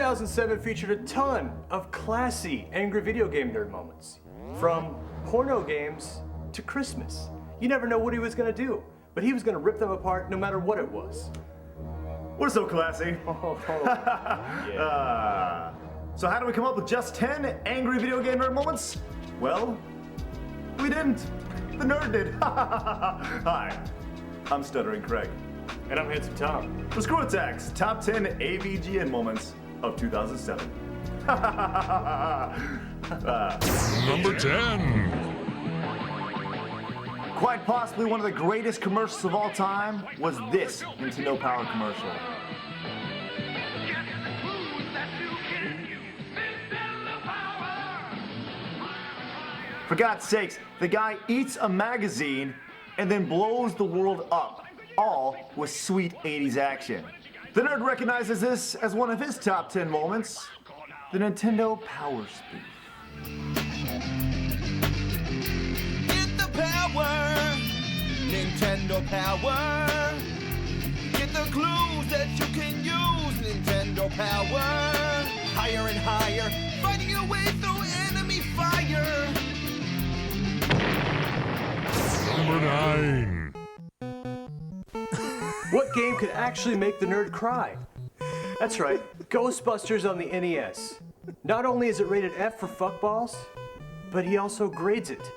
2007 featured a ton of classy Angry Video Game Nerd moments. From porno games to Christmas. You never know what he was gonna do, but he was gonna rip them apart no matter what it was. We're so classy. Yeah. So how do we come up with just 10 angry video game nerd moments? Well, we didn't. The nerd did. Hi, I'm Stuttering Craig. And I'm Handsome Tom. The Screw Attacks Top 10 AVGN Moments of 2007. Number 10. Quite possibly one of the greatest commercials of all time was this Nintendo Power commercial. For God's sakes, the guy eats a magazine and then blows the world up, all with sweet 80s action. The nerd recognizes this as one of his top 10 moments, the Nintendo Power spoof. Get the power, Nintendo Power. Get the clues that you can use, Nintendo Power. Higher and higher, fighting your way through enemy fire. Number 9. What game could actually make the nerd cry? That's right, Ghostbusters on the NES. Not only is it rated F for fuckballs, but he also grades it.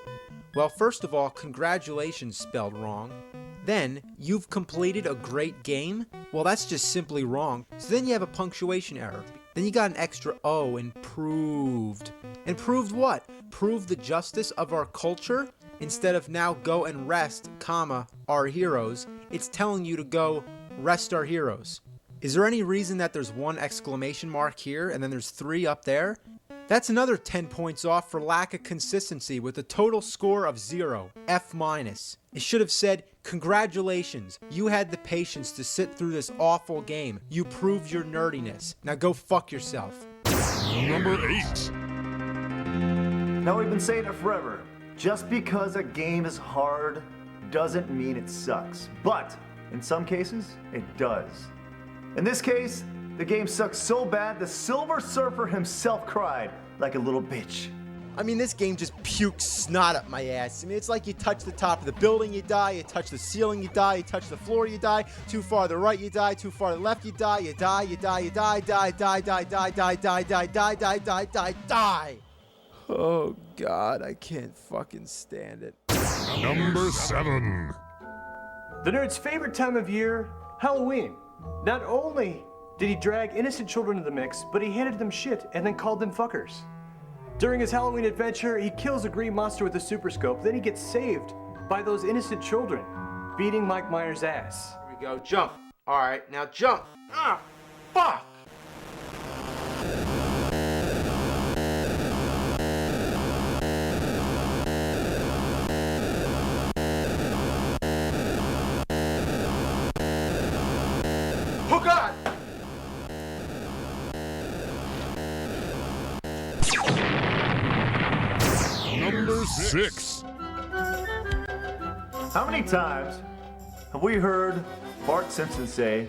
Well, first of all, congratulations spelled wrong. Then, you've completed a great game? Well, that's just simply wrong. So then you have a punctuation error. Then you got an extra O in proved. And proved what? Proved the justice of our culture? Instead of now go and rest, comma, our heroes, it's telling you to go rest our heroes. Is there any reason that there's one exclamation mark here and then there's 3 up there? That's another 10 points off for lack of consistency with a total score of 0, F-. It should have said, congratulations, you had the patience to sit through this awful game. You proved your nerdiness. Now go fuck yourself. Number 8. Now we've been saying it forever. Just because a game is hard doesn't mean it sucks. But in some cases, it does. In this case, the game sucks so bad the Silver Surfer himself cried like a little bitch. I mean, this game just pukes snot up my ass. I mean, it's like you touch the top of the building, you die. You touch the ceiling, you die. You touch the floor, you die. Too far to the right, you die. Too far to the left, you die. You die, you die, you die, die, die, die, die, die, die, die, die, die, die, die, die. Oh, God, I can't fucking stand it. Number 7. The nerd's favorite time of year, Halloween. Not only did he drag innocent children into the mix, but he handed them shit and then called them fuckers. During his Halloween adventure, he kills a green monster with a super scope, then he gets saved by those innocent children, beating Mike Myers' ass. Here we go, jump. All right, now jump. Ah, fuck. Oh, God. Number 6. How many times have we heard Bart Simpson say,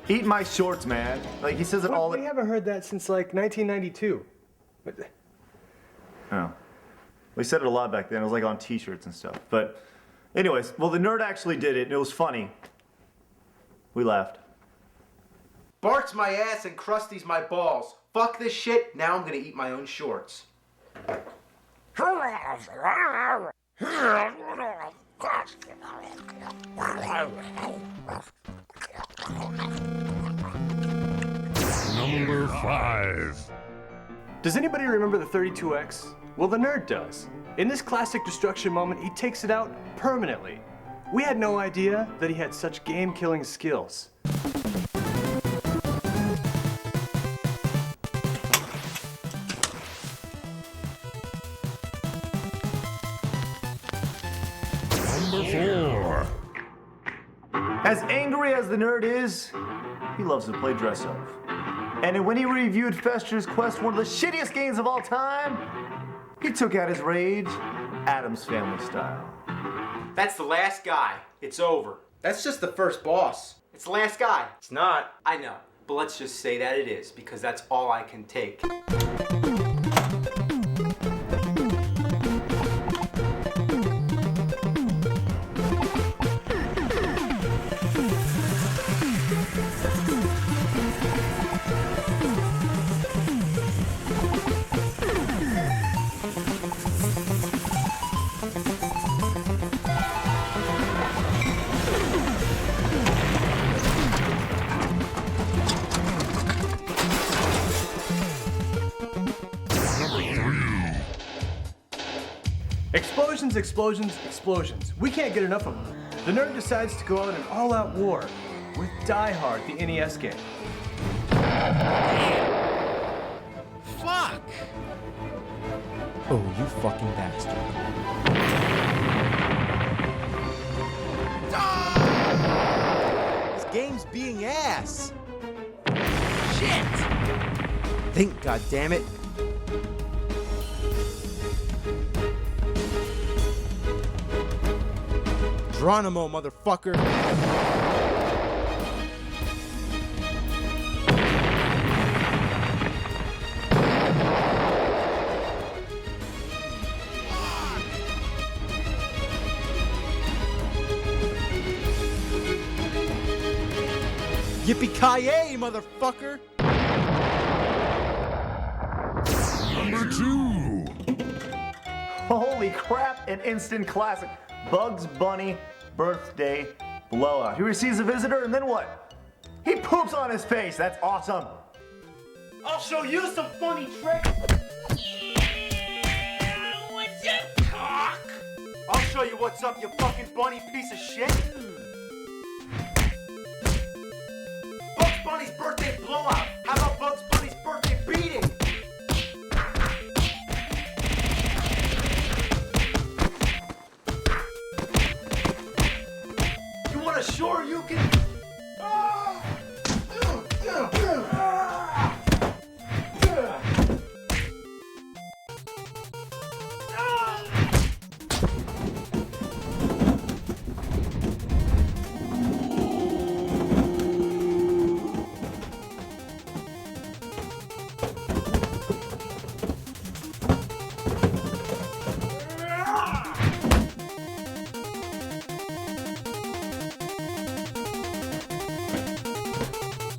"Eat my shorts, man"? Like he says it all. We haven't heard that since like 1992. Oh. We said it a lot back then. It was like on t-shirts and stuff. But anyways, well, the nerd actually did it and it was funny. We laughed. Bart's my ass and Krusty's my balls. Fuck this shit, now I'm gonna eat my own shorts. Number 5. Does anybody remember the 32X? Well, the nerd does. In this classic destruction moment, he takes it out permanently. We had no idea that he had such game-killing skills. Number 4. As angry as the nerd is, he loves to play dress up. And when he reviewed Fester's Quest, one of the shittiest games of all time, he took out his rage Addams Family style. That's the last guy. It's over. That's just the first boss. It's the last guy. It's not. I know. but let's just say that it is, because that's all I can take. Explosions, explosions, explosions. We can't get enough of them. The nerd decides to go on an all-out war with Die Hard, the NES game. Fuck! Oh, you fucking bastard. This game's being ass! Shit! Think, goddammit. Geronimo, motherfucker. Yippee-ki-yay, motherfucker! Number 2. Holy crap, an instant classic. Bugs Bunny birthday blowout. He receives a visitor and then what? He poops on his face. That's awesome. I'll show you some funny tricks. What's up, cock? I'll show you what's up, you fucking bunny piece of shit. Bugs Bunny's birthday blowout. How about Bugs Bunny's birthday beating? You want to sure you can...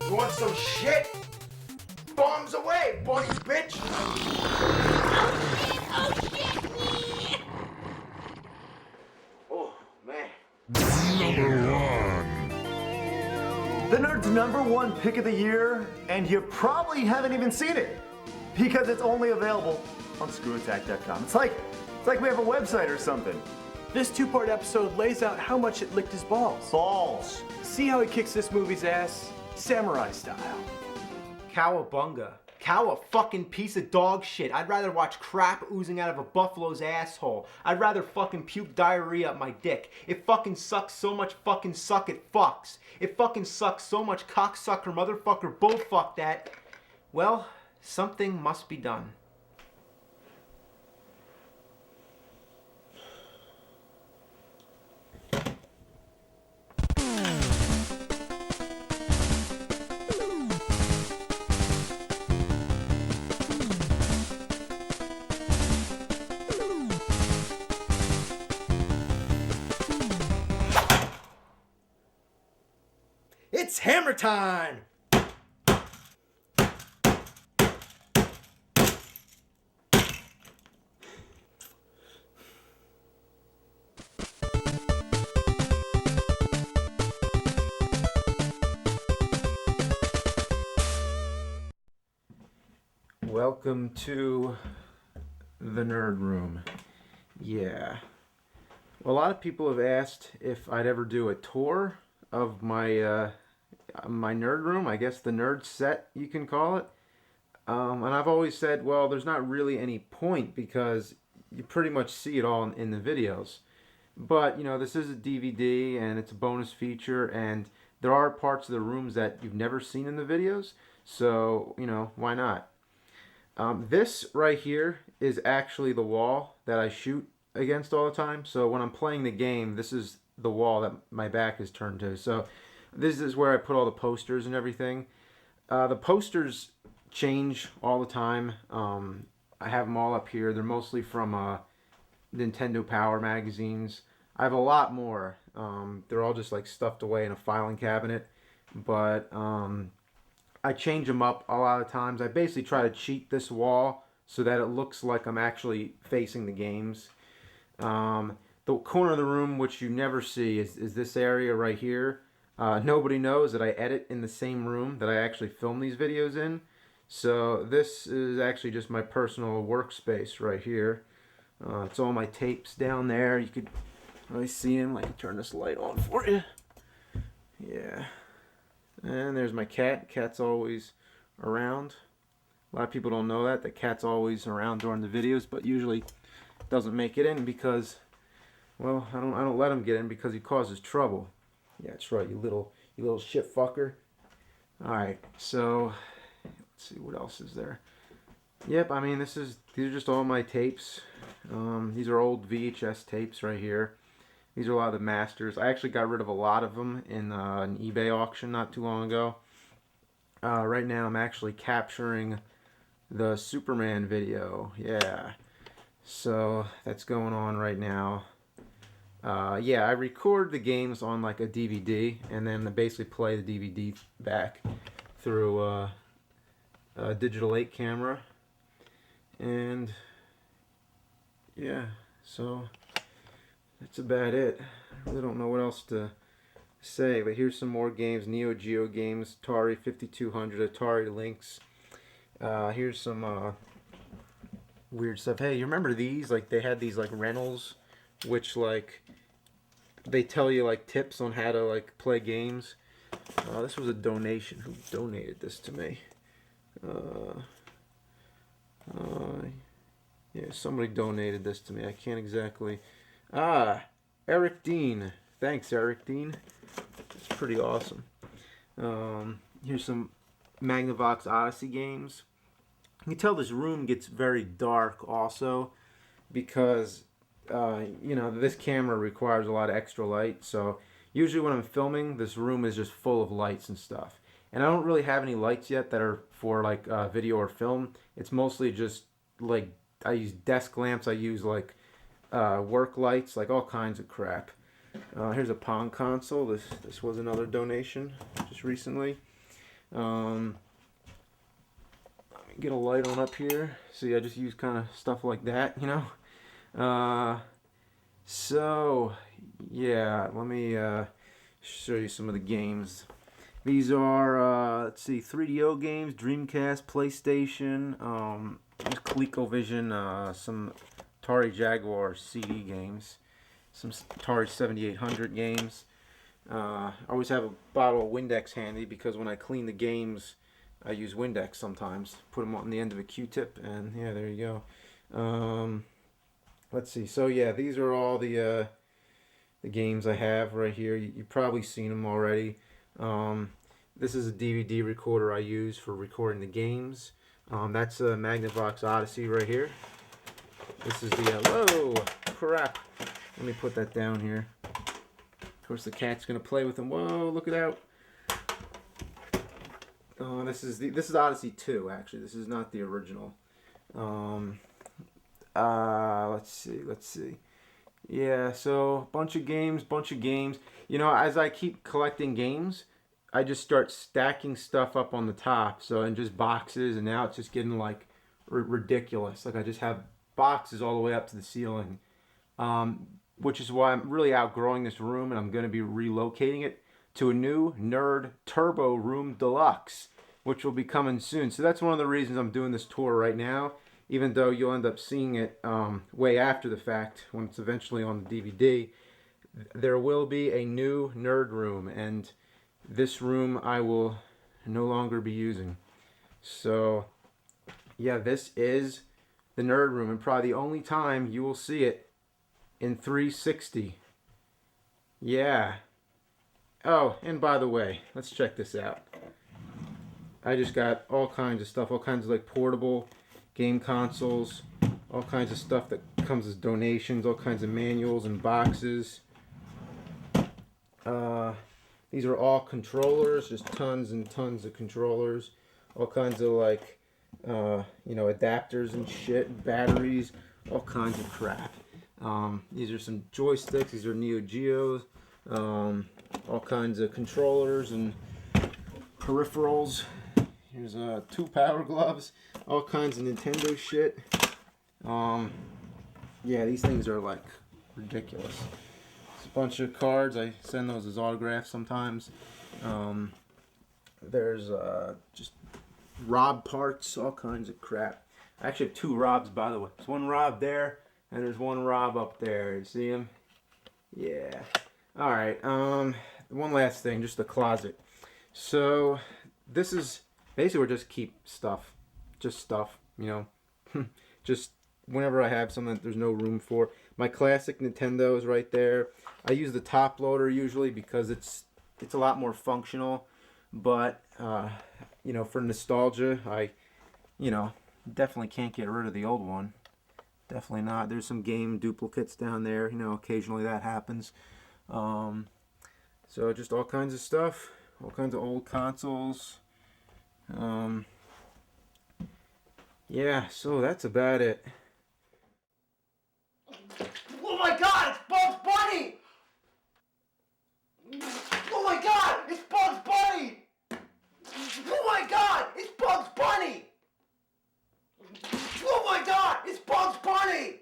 You want some shit? Bombs away, bunny bitch! Oh, man. Number 1. The Nerd's #1 pick of the year, and you probably haven't even seen it because it's only available on ScrewAttack.com. It's like we have a website or something. This two-part episode lays out how much it licked his balls. Balls. See how he kicks this movie's ass? Samurai style. Cowabunga. Cow a fucking piece of dog shit. I'd rather watch crap oozing out of a buffalo's asshole. I'd rather fucking puke diarrhea up my dick. It fucking sucks so much fucking suck it fucks. It fucking sucks so much cocksucker motherfucker bullfuck that. Well, something must be done. It's hammer time! Welcome to the Nerd Room. Yeah. Well, a lot of people have asked if I'd ever do a tour of my my nerd room. I guess the nerd set, you can call it. And I've always said, well, there's not really any point because you pretty much see it all in the videos. But, you know, this is a DVD and it's a bonus feature, and there are parts of the rooms that you've never seen in the videos. So, you know, why not? This right here is actually the wall that I shoot against all the time. So when I'm playing the game, this is the wall that my back is turned to. So this is where I put all the posters and everything. The posters change all the time. I have them all up here. They're mostly from Nintendo Power magazines. I have a lot more. They're all just like stuffed away in a filing cabinet. But I change them up a lot of times. I basically try to cheat this wall so that it looks like I'm actually facing the games. The corner of the room, which you never see, is this area right here. Nobody knows that I edit in the same room that I actually film these videos in. So this is actually just my personal workspace right here. It's all my tapes down there. You could really see them. I can turn this light on for you. Yeah. And there's my cat. Cat's always around. A lot of people don't know that. The cat's always around during the videos, but usually doesn't make it in because, well, I don't let him get in because he causes trouble. Yeah, that's right, you little shit fucker. Alright, so let's see what else is there. Yep, I mean these are just all my tapes. These are old VHS tapes right here. These are a lot of the masters. I actually got rid of a lot of them in an eBay auction not too long ago. Right now I'm actually capturing the Superman video. Yeah. So that's going on right now. Yeah, I record the games on like a DVD and then basically play the DVD back through a digital 8 camera. And yeah, so that's about it. I really don't know what else to say, but here's some more games. Neo Geo games, Atari 5200, Atari Lynx. Here's some weird stuff. Hey, you remember these? Like they had these like rentals, which like they tell you like tips on how to like play games. This was a donation. Who donated this to me? Yeah, somebody donated this to me. I can't exactly. Eric Dean. Thanks, Eric Dean. It's pretty awesome. Here's some Magnavox Odyssey games. You can tell this room gets very dark also because you know, this camera requires a lot of extra light. So usually when I'm filming, this room is just full of lights and stuff. And I don't really have any lights yet that are for like video or film. It's mostly just like I use desk lamps. I use like work lights, like all kinds of crap. Here's a Pong console. This was another donation just recently. Let me get a light on up here. See, I just use kind of stuff like that, you know. So yeah, let me show you some of the games. These are let's see, 3DO games, Dreamcast, PlayStation, ColecoVision, some Atari Jaguar CD games, some Atari 7800 games. I always have a bottle of Windex handy because when I clean the games, I use Windex sometimes. Put them on the end of a Q-tip, and yeah, there you go. Let's see. So yeah, these are all the games I have right here. You've probably seen them already. This is a DVD recorder I use for recording the games. That's a Magnavox Odyssey right here. This is the whoa crap. Let me put that down here. Of course, the cat's gonna play with them. Whoa, look it out. This is Odyssey 2 actually. This is not the original. Let's see. Yeah, so bunch of games. You know, as I keep collecting games, I just start stacking stuff up on the top. So in just boxes, and now it's just getting like ridiculous. Like I just have boxes all the way up to the ceiling. Which is why I'm really outgrowing this room, and I'm going to be relocating it to a new Nerd Turbo Room Deluxe, which will be coming soon. So that's one of the reasons I'm doing this tour right now, even though you'll end up seeing it way after the fact when it's eventually on the DVD. There will be a new Nerd Room, and this room I will no longer be using. So yeah, this is the Nerd Room, and probably the only time you will see it in 360. Yeah. Oh, and by the way, let's check this out. I just got all kinds of stuff, all kinds of like portable game consoles, all kinds of stuff that comes as donations, all kinds of manuals and boxes. These are all controllers, just tons and tons of controllers. all kinds of like, adapters and shit, batteries, all kinds of crap. These are some joysticks. These are Neo Geos. All kinds of controllers and peripherals. Here's 2 power gloves. All kinds of Nintendo shit. Yeah, these things are like ridiculous. It's a bunch of cards. I send those as autographs sometimes. There's just Rob parts, all kinds of crap. I actually have 2 Robs, by the way. There's one Rob there, and there's one Rob up there. You see him? Yeah. All right. One last thing, just the closet. So this is basically where I just keep stuff, just stuff. Just whenever I have something that there's no room for. My classic Nintendo is right there. I use the top loader usually because it's a lot more functional. But for nostalgia, I definitely can't get rid of the old one. Definitely not. There's some game duplicates down there. Occasionally that happens. So just all kinds of stuff, all kinds of old consoles. Yeah, so that's about it. Oh my God, it's Bugs Bunny! Oh my God, it's Bugs Bunny! Oh my God, it's Bugs Bunny! Oh my God, it's Bugs Bunny!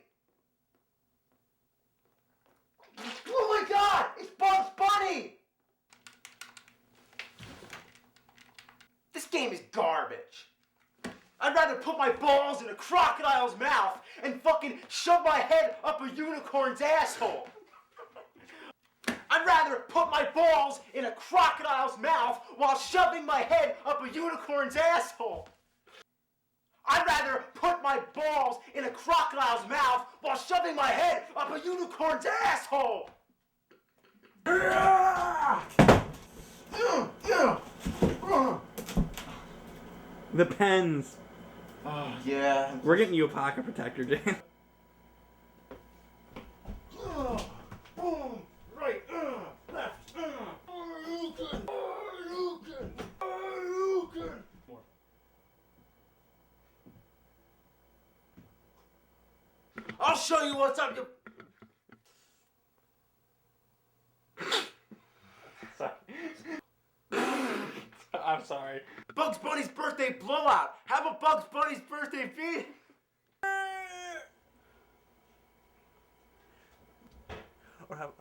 Oh my God, it's Bugs Bunny! This game is garbage. I'd rather put my balls in a crocodile's mouth and fucking shove my head up a unicorn's asshole. I'd rather put my balls in a crocodile's mouth while shoving my head up a unicorn's asshole. I'd rather put my balls in a crocodile's mouth while shoving my head up a unicorn's asshole. The pens. Oh yeah. We're getting you a pocket protector, James. Boom, right, left, I'll show you what's up, you... I'm sorry. Bugs Bunny's birthday blowout. How about Bugs Bunny's birthday beat? Or have.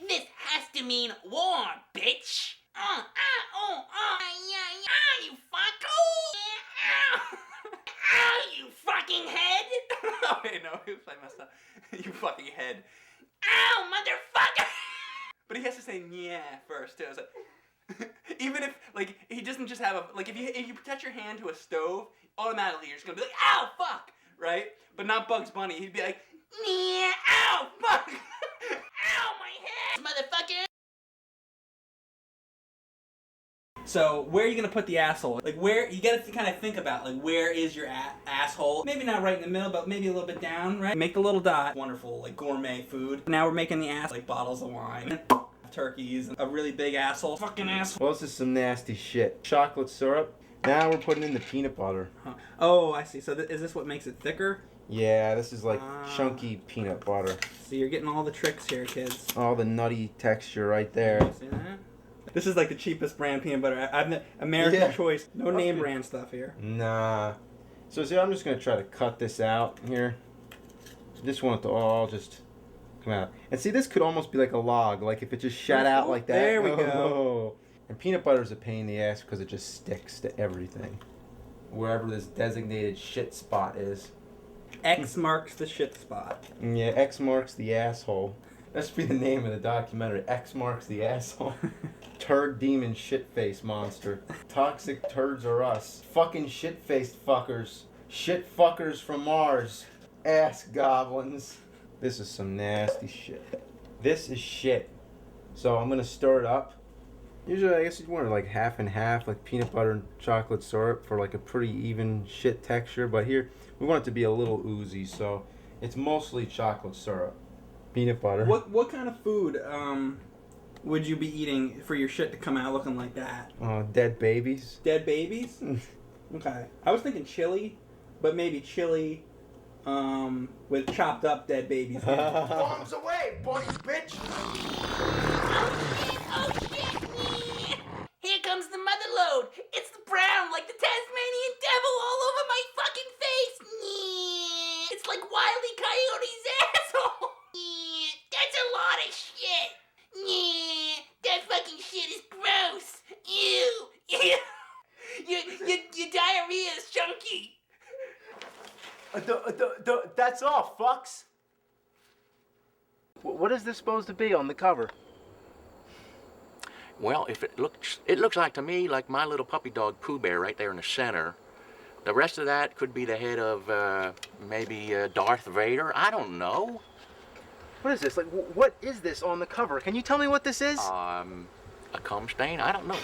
This has to mean war, bitch! You fucko! You fucking head! Oh, wait, no, oops, I messed up. You fucking head. Ow, motherfucker! But he has to say yeah first, too. It's like, even if, like, he doesn't just have a, like, if you attach your hand to a stove, automatically you're just gonna be like, ow, fuck! Right? But not Bugs Bunny. He'd be like, yeah, ow, fuck! Ow, my head! Motherfucker! So, where are you gonna put the asshole? Like, where, you gotta kind of think about, like, where is your asshole? Maybe not right in the middle, but maybe a little bit down, right? Make the little dot. Wonderful, like, gourmet food. Now we're making the ass, like, bottles of wine, turkeys, a really big asshole. Fucking asshole. Well, this is some nasty shit. Chocolate syrup. Now we're putting in the peanut butter. Huh. Oh, I see. So is this what makes it thicker? Yeah, this is like chunky peanut butter. So you're getting all the tricks here, kids. All the nutty texture right there. See that? This is like the cheapest brand peanut butter. I've American Yeah. choice. No name brand stuff here. Nah. So see, I'm just gonna try to cut this out here. Just want it to all just come out. And see, this could almost be like a log, like if it just shot out like that. There we Oh. go. And peanut butter is a pain in the ass because it just sticks to everything. Wherever this designated shit spot is. X marks the shit spot. Yeah, X marks the asshole. That should be the name of the documentary. X marks the asshole. Turd demon shit-faced monster. Toxic turds are us. Fucking shit-faced fuckers. Shit fuckers from Mars. Ass goblins. This is some nasty shit. This is shit. So I'm gonna stir it up. Usually I guess you'd want it like half and half, like peanut butter and chocolate syrup for like a pretty even shit texture. But here we want it to be a little oozy, so it's mostly chocolate syrup. Peanut butter. What kind of food would you be eating for your shit to come out looking like that? Dead babies. Dead babies? Okay. I was thinking chili, but maybe chili with chopped up dead babies. Bombs away, boy, bitch! Oh shit! Yeah. Here comes the mother load. It's the brown like the Tasmanian devil all over my fucking face. Yeah. It's like Wile E. Coyote's asshole. Yeah. That's a lot of shit. Yeah. That fucking shit is gross. Ew. Ew. Your diarrhea is chunky. That's all, fucks. What is this supposed to be on the cover? Well, if it looks like to me like my little puppy dog Pooh Bear right there in the center. The rest of that could be the head of maybe Darth Vader. I don't know. What is this? Like, what is this on the cover? Can you tell me what this is? A cum stain? I don't know.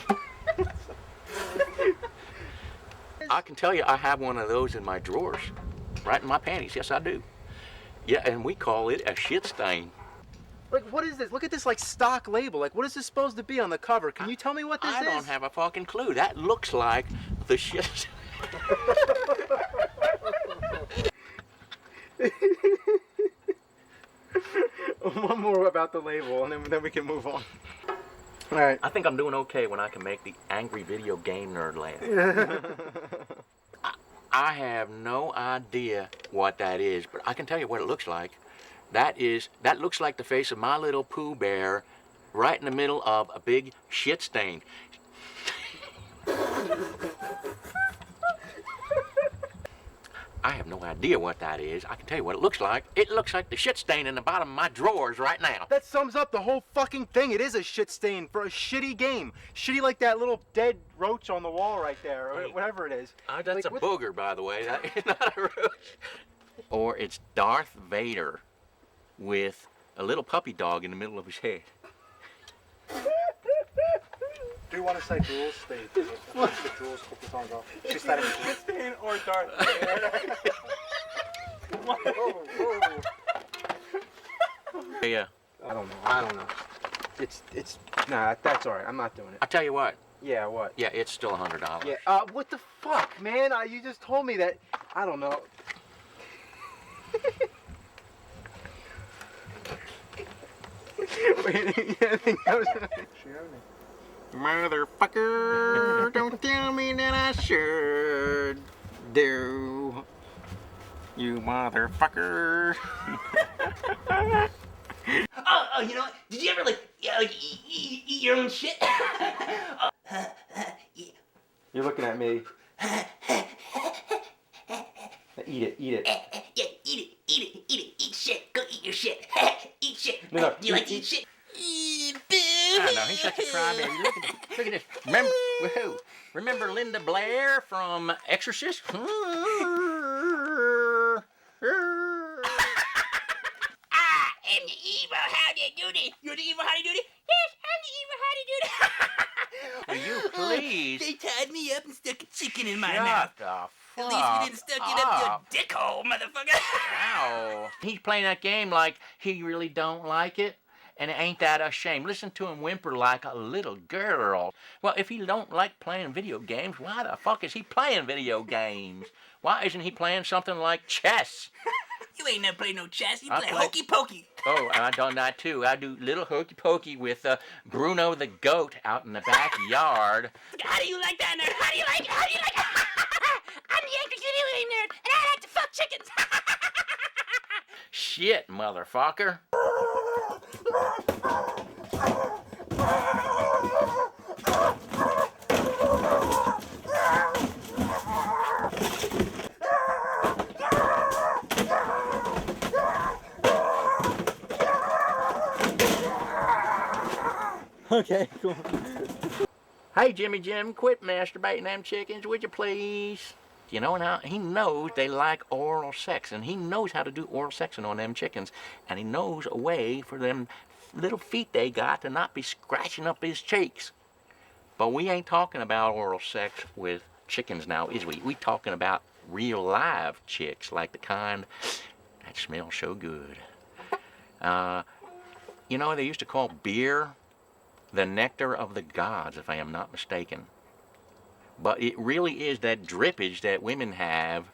I can tell you I have one of those in my drawers, right in my panties. Yes, I do. Yeah, and we call it a shit stain. Like, what is this? Look at this, like, stock label. Like, what is this supposed to be on the cover? Can you tell me what this is? I don't have a fucking clue. That looks like the shit. One more about the label, and then we can move on. All right. I think I'm doing okay when I can make the angry video game nerd laugh. I have no idea what that is, but I can tell you what it looks like. That looks like the face of my little Pooh Bear right in the middle of a big shit stain. I have no idea what that is. I can tell you what it looks like. It looks like the shit stain in the bottom of my drawers right now. That sums up the whole fucking thing. It is a shit stain for a shitty game. Shitty like that little dead roach on the wall right there, or whatever it is. That's like, a booger, by the way. That is not a roach. Or it's Darth Vader with a little puppy dog in the middle of his head. Do you want to say Jules? The Jules took the songs off. She started shit stain or Darth Vader. Yeah. I don't know. It's nah. That's all right. I'm not doing it. I tell you what. Yeah. What? Yeah, it's still $100. Yeah. What the fuck, man? You just told me that. I don't know. Wait, I think that was. Motherfucker, don't tell me that I should do. You motherfucker. Oh, you know what? Did you ever eat your own shit? You're looking at me. Eat it. Yeah, eat it. Eat shit. Go eat your shit. Eat shit. No, Do you like to eat shit? I know, he's such a crybaby. Look at this. Remember Linda Blair from Exorcist? I'm the evil Howdy Doody. You're the evil Howdy Doody? Yes, I'm the evil Howdy Doody. Will you please? They tied me up and stuck a chicken in my Shut mouth. the At fuck least we didn't stuck it up your up. dick hole, motherfucker. Ow. He's playing that game like he really don't like it. And ain't that a shame? Listen to him whimper like a little girl. Well, if he don't like playing video games, why the fuck is he playing video games? Why isn't he playing something like chess? You ain't never played no chess. You I play play- hokey pokey. Oh, I've done that too. I do little hokey pokey with Bruno the goat out in the backyard. How do you like that, nerd? How do you like it? I'm the angry video game nerd, and I like to fuck chickens. Shit, motherfucker. Okay, cool. Hey, Jimmy Jim, quit masturbating them chickens, would you please? You know, now he knows they like oral sex, and he knows how to do oral sexing on them chickens, and he knows a way for them little feet they got to not be scratching up his cheeks. But we ain't talking about oral sex with chickens now, is we? We talking about real live chicks, like the kind that smells so good. You know, they used to call beer the nectar of the gods, if I am not mistaken. But it really is that drippage that women have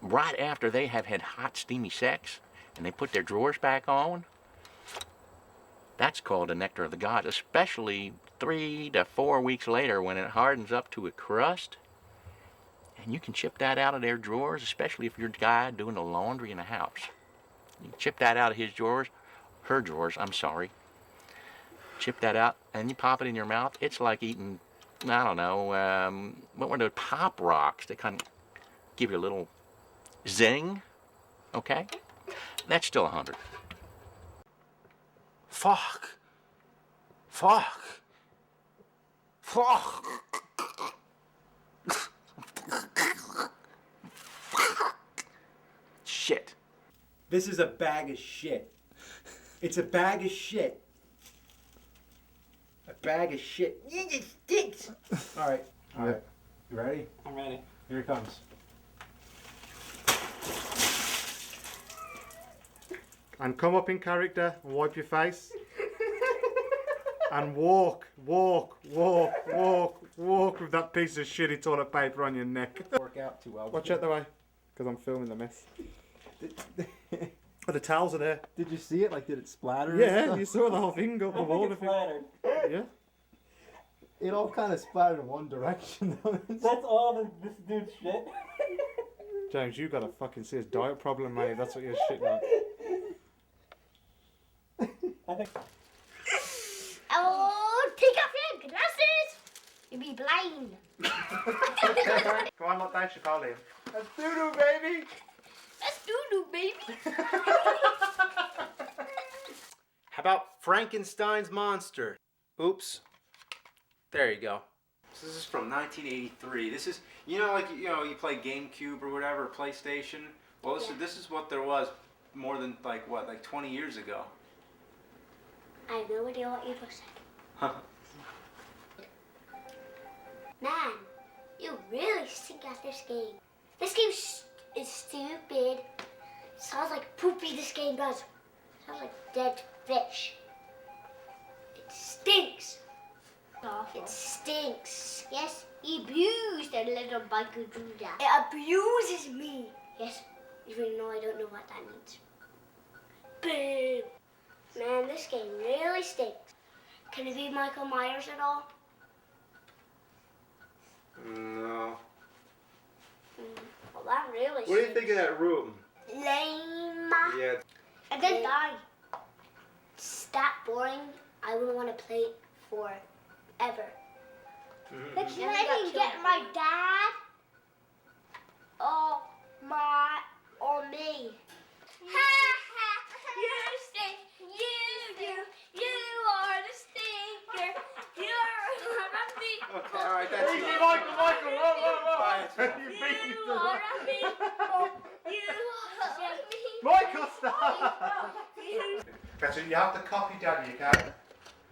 right after they have had hot, steamy sex, and they put their drawers back on. That's called the nectar of the gods, especially 3 to 4 weeks later when it hardens up to a crust. And you can chip that out of their drawers, especially if you're a guy doing the laundry in the house. You chip that out of his drawers, her drawers, I'm sorry. Chip that out, and you pop it in your mouth. It's like eating, I don't know, what were those Pop Rocks? They kind of give you a little zing, okay? That's still 100. Fuck. Fuck. Fuck. Shit. This is a bag of shit. It's a bag of shit. A bag of shit. It stinks. All right. You ready? I'm ready. Here it comes. And come up in character and wipe your face. And walk with that piece of shitty toilet paper on your neck. Work out too well. Watch out the way, because I'm filming the mess. Oh, the towels are there. Did you see it? Like, did it splatter? Yeah, you saw the whole thing go up the wall. Flattered. Yeah. It all kind of splattered in one direction. That's all this dude's shit. James, you got a fucking serious diet problem, mate. That's what you're shitting on. Oh, take off your glasses! You'll be blind. Come on, look down, Chicago. That's doo-doo, baby! That's doo-doo, baby. How about Frankenstein's monster? Oops. There you go. So this is from 1983. This is, you play GameCube or whatever, PlayStation. Well, this is what there was more than like 20 years ago. I have no idea what you just said. Huh. Man, you really stink at this game. This game is stupid. It sounds like poopy, this game does. It sounds like dead fish. It stinks. It stinks. Yes, he abused that little Michael Judah. It abuses me. Yes, even though I don't know what that means. Boo. Man, this game really stinks. Can it be Michael Myers at all? No. Well, that really What do you think of that room? Lame. Yeah. I didn't die. It's that boring. I wouldn't want to play it forever. But can I even get my dad? Or me? Ha ha! You stink. You do. You are the stinker. You're a me. Okay, alright, that's Easy, it. Michael, whoa. You beat You me. are a me. You are me. Michael, stop! You. Okay, so you have to copy Daddy, okay?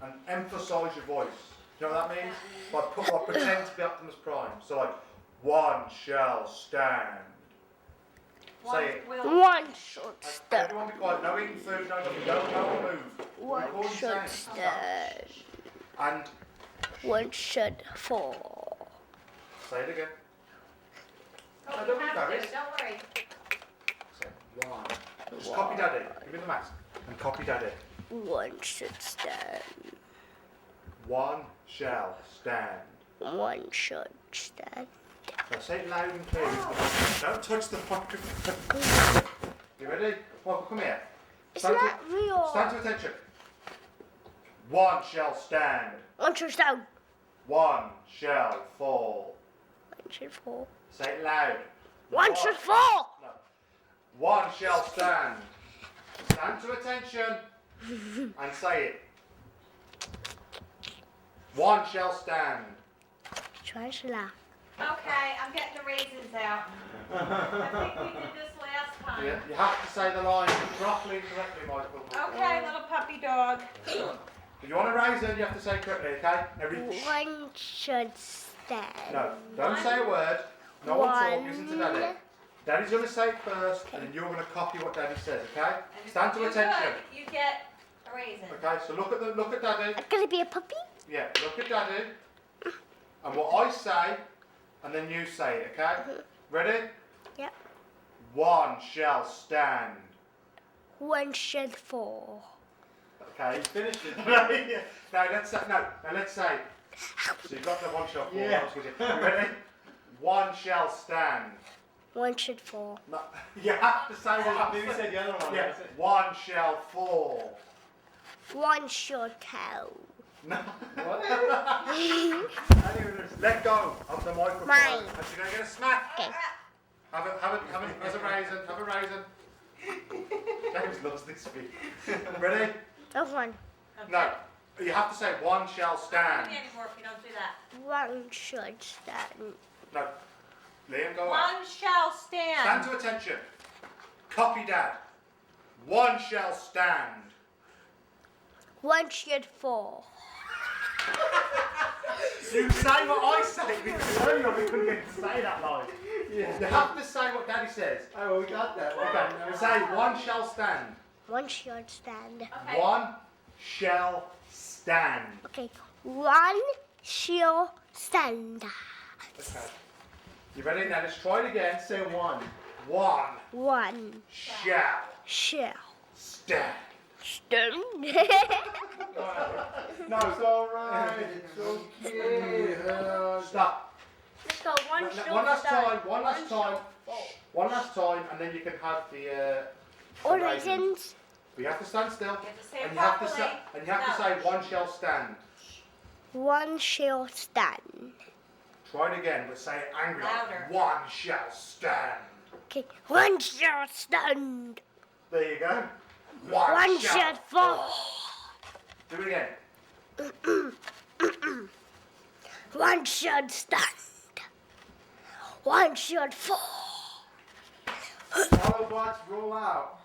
And emphasise your voice. Do you know what that means? Like pretend to be Optimus Prime. So like, one shall stand. Say it. One should stand. Everyone be quiet. No eating food, no nothing. No one move. One Record should sound. stand. And One should fall. say it again. No, don't be embarrassed. Don't worry. Say one. Just copy Daddy. Give me the mask. And copy Daddy. One should stand. One shall stand. One should stand. Now say it loud and clear. Don't touch the microphone. You ready? Michael, come here. It's not real. Stand to attention. One shall stand. One should stand. One shall fall. One should fall. Say it loud. One should fall. No. One shall stand. Stand to attention. And say it. One shall stand. Try to laugh. Okay, I'm getting the raisins out. I think we did this last time. Yeah, you have to say the line properly and correctly, Michael. Okay, little puppy dog. If you want to raise it, you have to say it correctly, okay? One should stand. No, don't say a word. No one talk. Listen to Daddy. Daddy's going to say it first, and then you're going to copy what Daddy says, okay? Stand to attention. You get a raisin. Okay, so look at Daddy. I'm gonna be a puppy. Yeah, look at Daddy. And what I say, and then you say it, okay? Ready? Yep. One shall stand. One should fall. Okay, finished it. No, let's say, now let's say. So you've got the one shall fall. Yeah. You ready? One shall stand. One should fall. No, you have to say what Maybe say the other one. Yeah, one shall fall. One should go. No. What? Let go of the microphone. Mine. And you're going to get a smack. Okay. Have a as a raisin. Have a raisin. James loves this speech. Ready? That's one. No. You have to say one shall stand. Anymore if you don't do that. One should stand. No. Liam, go on. One shall stand. Stand to attention. Copy Dad. One shall stand. One should fall. You say what I say because earlier we couldn't get to say that line. Yeah. You have to say what Daddy says. Oh, well, we got that. Okay. Say one shall stand. One should stand. Okay. One shall stand. Okay. One shall stand. Okay. You ready? Now let's try it again. Say one. One One shall shall stand. stand. No, it's alright. It's okay. Stop. Let's go. One shall One last stand. time. One last time. One last time, and then you can have the All raisins. raisins. But you have to stand still. You have to say it And you have to properly. say, one shall stand. One shall stand. Try it again, but say it angry. Louder. One shall stand. Okay. One shall stand. There you go. One should fall. Do it again. One should stand. One should fall. Autobots roll out.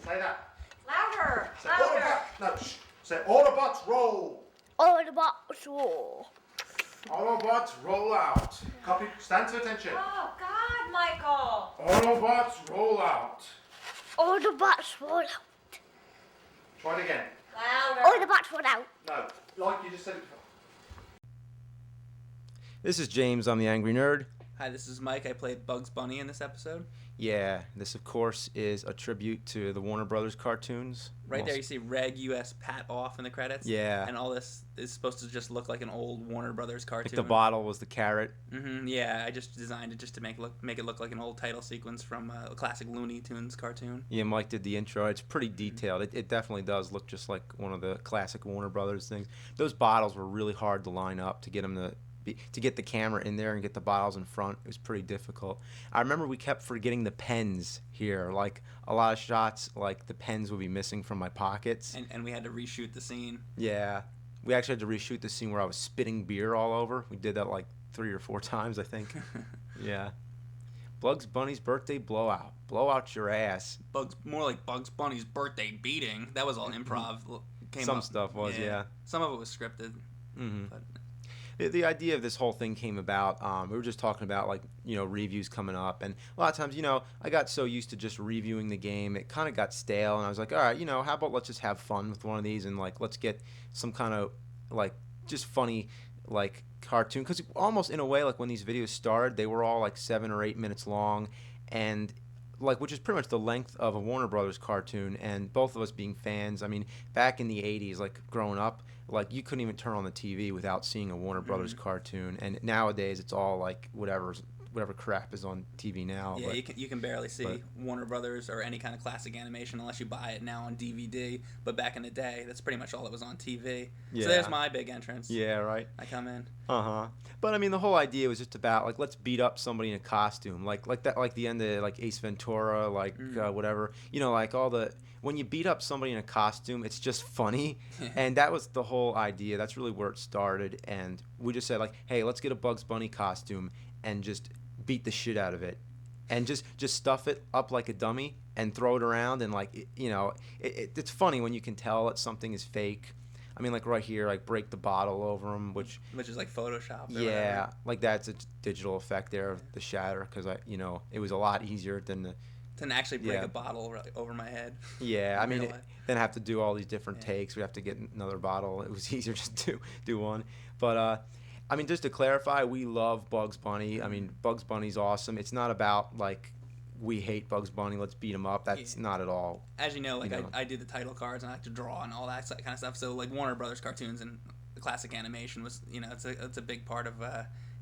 Say that. Louder. Say Louder. Autobots. No, shh. Say Autobots roll. All the box roll. Autobots roll out. Copy. Stand to attention. Oh, God, Michael. Autobots roll out. All the box roll out. Try it again. Louder. All the box roll out. No, like you just said it before. This is James. I'm the Angry Nerd. Hi, this is Mike. I played Bugs Bunny in this episode. Yeah, this of course is a tribute to the Warner Brothers cartoons. Right there, you see Reg US Pat Off in the credits. Yeah. And all this is supposed to just look like an old Warner Brothers cartoon. Like the bottle was the carrot. Yeah, I just designed it just to make it look like an old title sequence from a classic Looney Tunes cartoon. Yeah, Mike did the intro. It's pretty detailed. It definitely does look just like one of the classic Warner Brothers things. Those bottles were really hard to line up to get them to get the camera in there and get the bottles in front. It was pretty difficult. I remember we kept forgetting the pens here. Like a lot of shots, like the pens would be missing from my pockets. And we had to reshoot the scene. Yeah. We actually had to reshoot the scene where I was spitting beer all over. We did that like 3 or 4 times, I think. Yeah. Bugs Bunny's birthday blowout. Blow out your ass. More like Bugs Bunny's birthday beating. That was all improv. Some stuff was, yeah. Some of it was scripted. But the idea of this whole thing came about, we were just talking about, like, reviews coming up, and a lot of times, I got so used to just reviewing the game, it kind of got stale, and I was like, all right, how about let's just have fun with one of these, and, like, let's get some kind of, like, just funny, like, cartoon, because almost in a way, like, when these videos started, they were all, like, 7 or 8 minutes long, and like, which is pretty much the length of a Warner Brothers cartoon, and both of us being fans, I mean, back in the 80s, like, growing up, like, you couldn't even turn on the TV without seeing a Warner Brothers cartoon, and nowadays it's all, like, whatever crap is on TV now. Yeah, but, you can barely see Warner Brothers or any kind of classic animation unless you buy it now on DVD, but back in the day, that's pretty much all that was on TV. Yeah. So there's my big entrance. Yeah, right. I come in. But I mean, the whole idea was just about, like, let's beat up somebody in a costume, like that, like the end of, like, Ace Ventura, like whatever, like all the, when you beat up somebody in a costume, it's just funny, and that was the whole idea. That's really where it started, and we just said, like, hey, let's get a Bugs Bunny costume and just beat the shit out of it, and just stuff it up like a dummy and throw it around, and, like, it's funny when you can tell that something is fake. I mean, like right here, like break the bottle over him, which is like Photoshop. yeah, like that's a digital effect there of the shatter, because it was a lot easier than to actually break a bottle over my head. Yeah, I mean, then have to do all these different takes. We have to get another bottle. It was easier just to do one. But I mean, just to clarify, we love Bugs Bunny. I mean, Bugs Bunny's awesome. It's not about like we hate Bugs Bunny, let's beat him up. That's not at all. As you know, like I do the title cards and I like to draw and all that kind of stuff. So like Warner Brothers cartoons and the classic animation was, it's a big part of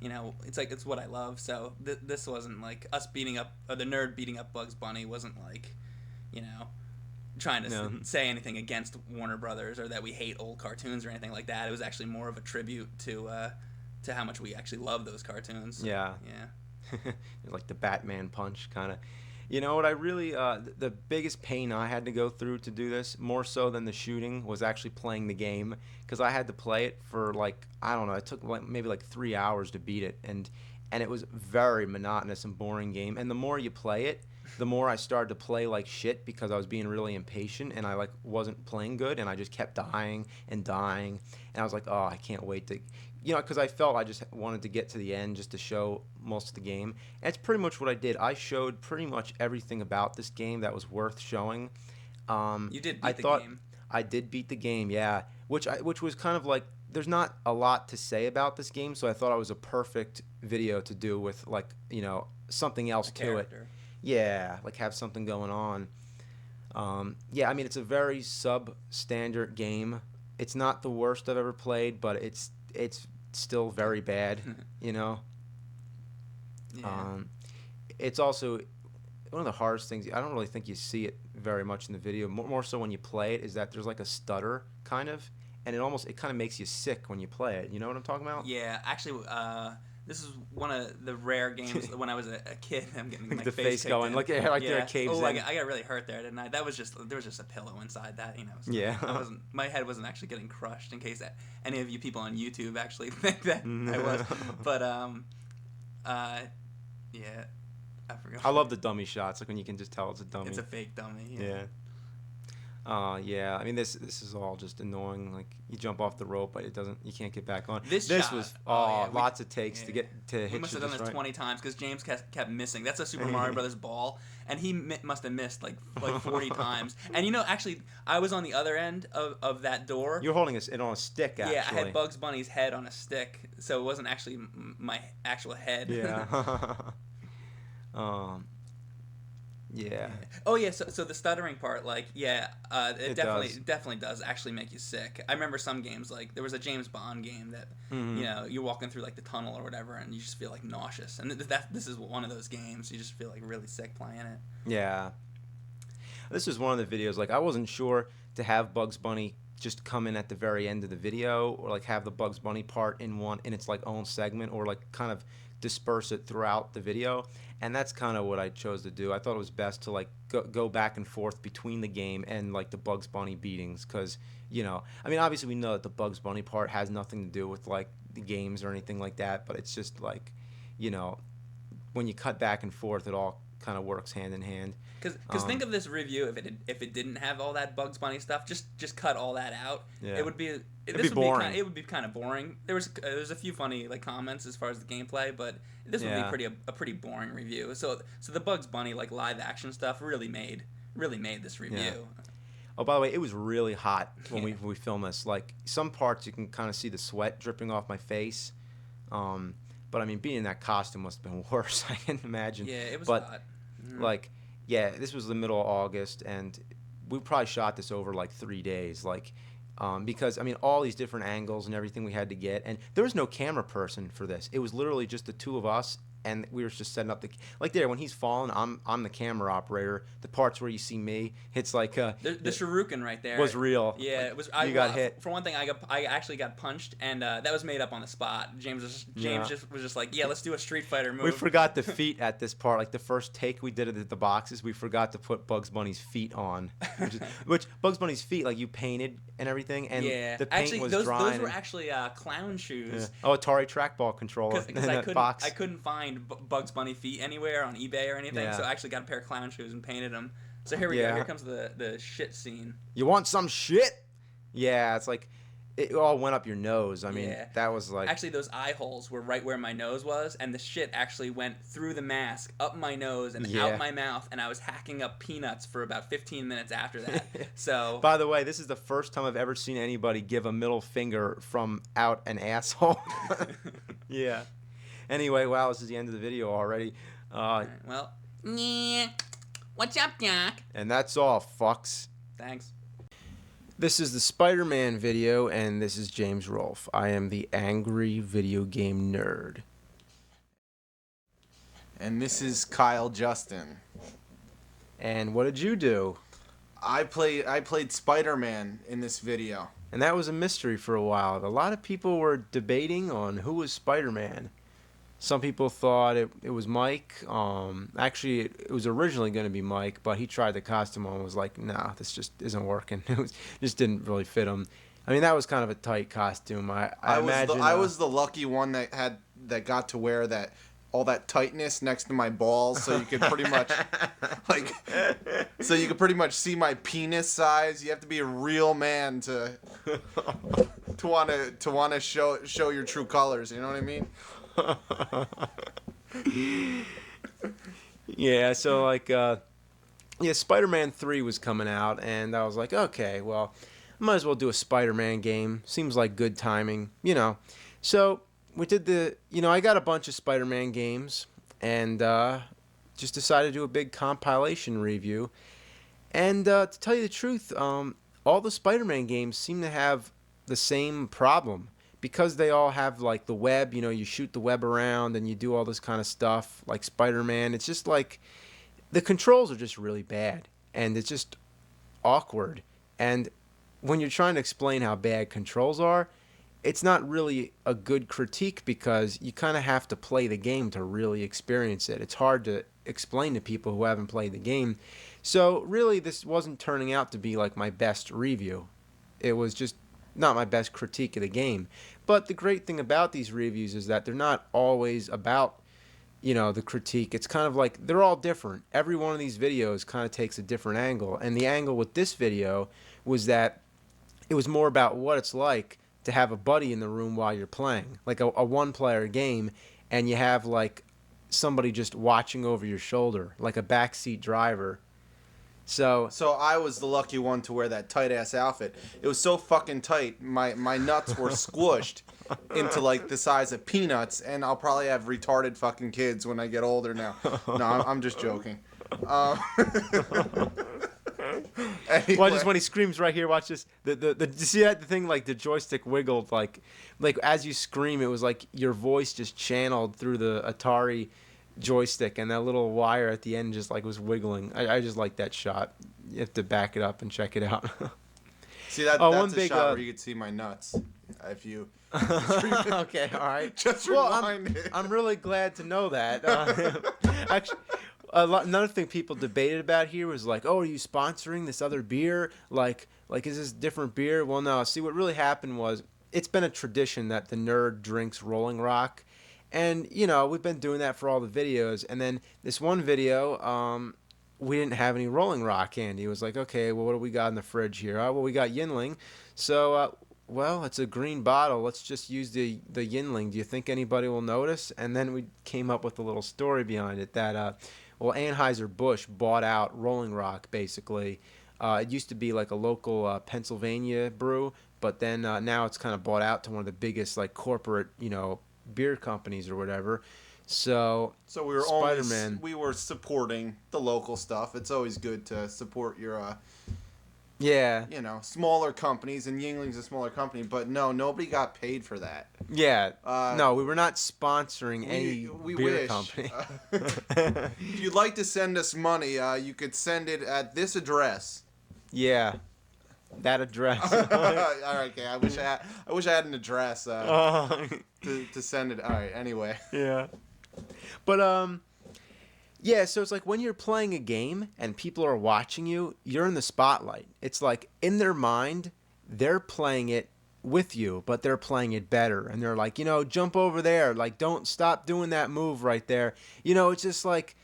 it's what I love. So this wasn't like us beating up, or the nerd beating up Bugs Bunny wasn't like, trying to say anything against Warner Brothers or that we hate old cartoons or anything like that. It was actually more of a tribute to how much we actually love those cartoons. Yeah. Like the Batman punch kind of. You know what I really, the biggest pain I had to go through to do this, more so than the shooting, was actually playing the game. Because I had to play it for like, I don't know, it took maybe 3 hours to beat it. And it was a very monotonous and boring game. And the more you play it, the more I started to play like shit, because I was being really impatient and I wasn't playing good, and I just kept dying and dying. And I was like, oh, I can't wait to... because I felt I just wanted to get to the end just to show most of the game. And that's pretty much what I did. I showed pretty much everything about this game that was worth showing. You did beat the game. I did beat the game, yeah. Which was kind of like, there's not a lot to say about this game, so I thought it was a perfect video to do with something else to it. Yeah, like have something going on. Yeah, I mean, it's a very substandard game. It's not the worst I've ever played, but it's still very bad, Yeah. It's also one of the hardest things. I don't really think you see it very much in the video. More so when you play it, is that there's like a stutter kind of, and it kind of makes you sick when you play it. You know what I'm talking about? Yeah, actually, this is one of the rare games when I was a kid. I'm getting my the face kicked going in. like there a caves in. I got really hurt there, didn't I? There was just a pillow inside that, So yeah. My head wasn't actually getting crushed, in case that any of you people on YouTube actually think that I was. But yeah, I forgot. I love the dummy shots, like when you can just tell it's a dummy. It's a fake dummy. Yeah. Yeah. I mean, this is all just annoying. Like you jump off the rope, but you can't get back on. This was lots of takes to hit. We must have done this 20 times because James kept missing. That's a Super Mario Brothers ball, and he must have missed like 40 times. And actually, I was on the other end of that door. You're holding it on a stick, actually. Yeah, I had Bugs Bunny's head on a stick, so it wasn't actually my actual head. Yeah. Yeah. Oh yeah. So the stuttering part, it definitely does actually make you sick. I remember some games, like there was a James Bond game that you're walking through like the tunnel or whatever, and you just feel like nauseous. And this is one of those games. You just feel like really sick playing it. Yeah. This was one of the videos. Like I wasn't sure to have Bugs Bunny just come in at the very end of the video, or like have the Bugs Bunny part in its like own segment, or like kind of disperse it throughout the video. And that's kind of what I chose to do. I thought it was best to like go back and forth between the game and like the Bugs Bunny beatings, because I mean, obviously we know that the Bugs Bunny part has nothing to do with like the games or anything like that, but it's just like when you cut back and forth, it all kind of works hand in hand. Because think of this review if it didn't have all that Bugs Bunny stuff, just cut all that out. Yeah. It would be boring. It would be kind of boring. There's a few funny like comments as far as the gameplay, but this would be a pretty boring review. So the Bugs Bunny like live action stuff really made this review. Yeah. Oh, by the way, it was really hot when we filmed this. Like some parts you can kind of see the sweat dripping off my face. But I mean, being in that costume must have been worse. I can imagine. Yeah, it was hot. Like, yeah, this was the middle of August, and we probably shot this over like 3 days. Like, because I mean, all these different angles and everything we had to get, and there was no camera person for this. It was literally just the two of us, and we were just setting up like there when he's falling, I'm the camera operator. The parts where you see me, it's like the shuriken right there was real. Yeah, like, it was. You got hit. For one thing, I actually got punched, and that was made up on the spot. James was just like, yeah, let's do a Street Fighter move. We forgot the feet at this part. Like the first take we did at the boxes, we forgot to put Bugs Bunny's feet on, which Bugs Bunny's feet, like you painted and everything, and the paint was dry. Those were actually clown shoes. Yeah. Oh, Atari trackball controller. Because I couldn't find Bugs Bunny feet anywhere on eBay or anything, so I actually got a pair of clown shoes and painted them. So here we go. Here comes the shit scene. You want some shit? Yeah, it's like it all went up your nose. I mean, Yeah. that was like... Actually, those eye holes were right where my nose was, and the shit actually went through the mask, up my nose, and Yeah. out my mouth, and I was hacking up peanuts for about 15 minutes after that. So... By the way, this is the first time I've ever seen anybody give a middle finger from out an asshole. Yeah. Anyway, wow, this is the end of the video already. Well, yeah. What's up, Doc? And that's all, fucks. Thanks. This is the Spider-Man video, and this is James Rolfe. I am the angry video game nerd. And this is Kyle Justin. And what did you do? I played Spider-Man in this video. And that was a mystery for a while. A lot of people were debating on who was Spider-Man. Some people thought it was Mike. Actually, it was originally going to be Mike, but he tried the costume on and was like, nah, this just isn't working. It just didn't really fit him. I mean, that was kind of a tight costume. I imagine... I was the lucky one that got to wear that all that tightness next to my balls, so you could pretty much see my penis size. You have to be a real man to want to show your true colors. You know what I mean? Yeah, so like Spider-Man 3 was coming out, and I was like, okay, well, I might as well do a Spider-Man game. Seems like good timing, So we did I got a bunch of Spider-Man games, and just decided to do a big compilation review. And to tell you the truth, all the Spider-Man games seem to have the same problem. Because they all have, like, the web, you shoot the web around and you do all this kind of stuff, like Spider-Man. It's just like, the controls are just really bad. And it's just awkward. And when you're trying to explain how bad controls are, it's not really a good critique because you kind of have to play the game to really experience it. It's hard to explain to people who haven't played the game. So, really, this wasn't turning out to be, like, my best review. It was just not my best critique of the game. But the great thing about these reviews is that they're not always about, the critique. It's kind of like they're all different. Every one of these videos kind of takes a different angle. And the angle with this video was that it was more about what it's like to have a buddy in the room while you're playing. Like a one-player game, and you have like somebody just watching over your shoulder, like a backseat driver. So I was the lucky one to wear that tight ass outfit. It was so fucking tight, my nuts were squished into like the size of peanuts, and I'll probably have retarded fucking kids when I get older now. No, I'm just joking. Anyway. Well, just when he screams right here, watch this. You see that the thing, like the joystick wiggled, like as you scream, it was like your voice just channeled through the Atari joystick, and that little wire at the end just like was wiggling. I just like that shot. You have to back it up and check it out. See that's one a big, shot where you could see my nuts if you. Okay, all right. Just rewind it. I'm really glad to know that. Actually, another thing people debated about here was like, oh, are you sponsoring this other beer? Like is this different beer? Well, no. See, what really happened was it's been a tradition that the nerd drinks Rolling Rock. And, we've been doing that for all the videos. And then this one video, we didn't have any Rolling Rock candy. It was like, okay, well, what do we got in the fridge here? Oh, well, we got Yinling. So, well, it's a green bottle. Let's just use the Yinling. Do you think anybody will notice? And then we came up with a little story behind it that, Anheuser-Busch bought out Rolling Rock, basically. It used to be like a local Pennsylvania brew, but then now it's kind of bought out to one of the biggest, like, corporate, beer companies or whatever. So we were Spider-Man. we were supporting the local stuff. It's always good to support your smaller companies, and Yingling's a smaller company, but nobody got paid for that. Yeah. No, we were not sponsoring any beer wish. company. If you'd like to send us money, you could send it at this address. Yeah. That address. All right, okay. I wish I had an address to send it. All right. Anyway. Yeah. But yeah. So it's like when you're playing a game and people are watching you, you're in the spotlight. It's like in their mind, they're playing it with you, but they're playing it better, and they're like, jump over there. Like, don't stop doing that move right there. It's just like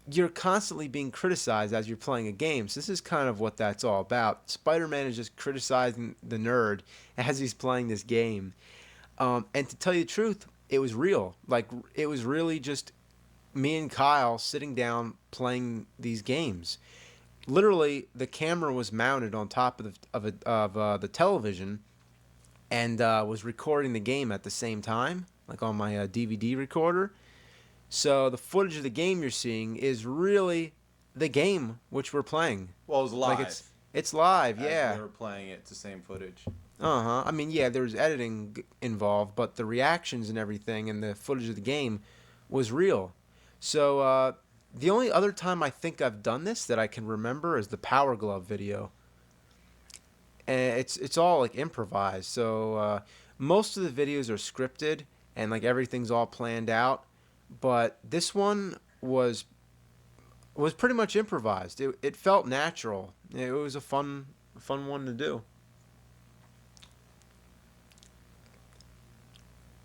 you're constantly being criticized as you're playing a game. So this is kind of what that's all about. Spider-Man is just criticizing the nerd as he's playing this game. And to tell you the truth, it was real. Like, it was really just me and Kyle sitting down playing these games. Literally, the camera was mounted on top of the television and was recording the game at the same time, like on my DVD recorder. So the footage of the game you're seeing is really the game which we're playing. Well, it was live. Like it's live, yeah. We were playing it, it's the same footage. Uh-huh. I mean, yeah, there was editing involved, but the reactions and everything and the footage of the game was real. So the only other time I think I've done this that I can remember is the Power Glove video. And it's all like improvised. So most of the videos are scripted and like everything's all planned out. But this one was pretty much improvised. It felt natural. It was a fun one to do.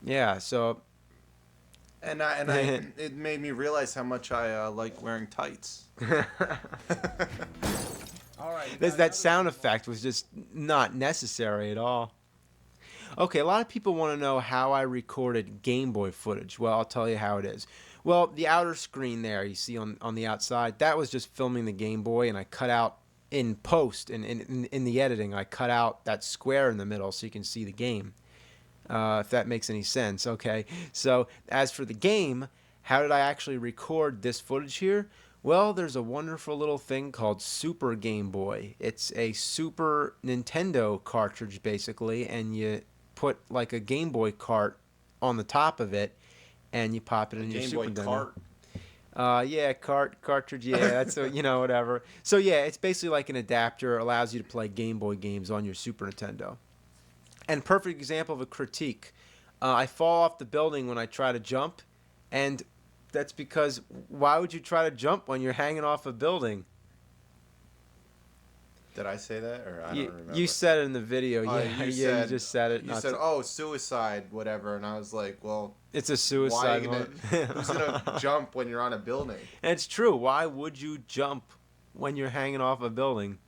Yeah, so And it made me realize how much I like wearing tights. all right, that sound effect was just not necessary at all. Okay, a lot of people want to know how I recorded Game Boy footage. Well, I'll tell you how it is. Well, the outer screen there you see on the outside, that was just filming the Game Boy, and I cut out in post, in the editing, I cut out that square in the middle so you can see the game. If that makes any sense, okay? So, as for the game, how did I actually record this footage here? Well, there's a wonderful little thing called Super Game Boy. It's a Super Nintendo cartridge, basically, and you put like a Game Boy cart on the top of it, and you pop it in your Super Nintendo. Yeah, cartridge, yeah, that's whatever. So yeah, it's basically like an adapter, allows you to play Game Boy games on your Super Nintendo. And perfect example of a critique. I fall off the building when I try to jump, and that's because why would you try to jump when you're hanging off a building? Did I say that, or I don't remember? You said it in the video. Yeah, you just said it. You said, suicide, whatever, and I was like, well, it's a suicide. Who's gonna jump when you're on a building? And it's true. Why would you jump when you're hanging off a building?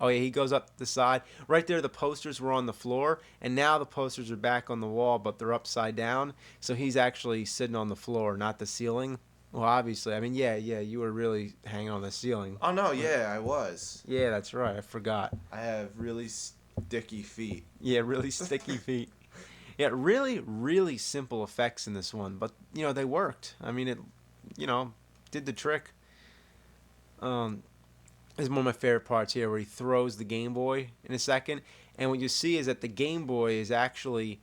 Oh yeah, he goes up the side. Right there, the posters were on the floor, and now the posters are back on the wall, but they're upside down. So he's actually sitting on the floor, not the ceiling. Well, obviously, I mean, yeah, you were really hanging on the ceiling. Oh no, yeah, I was. Yeah, that's right. I forgot. I have really sticky feet. Yeah, really sticky feet. Yeah, really, really simple effects in this one, but they worked. I mean, it, did the trick. This is one of my favorite parts here, where he throws the Game Boy in a second, and what you see is that the Game Boy is actually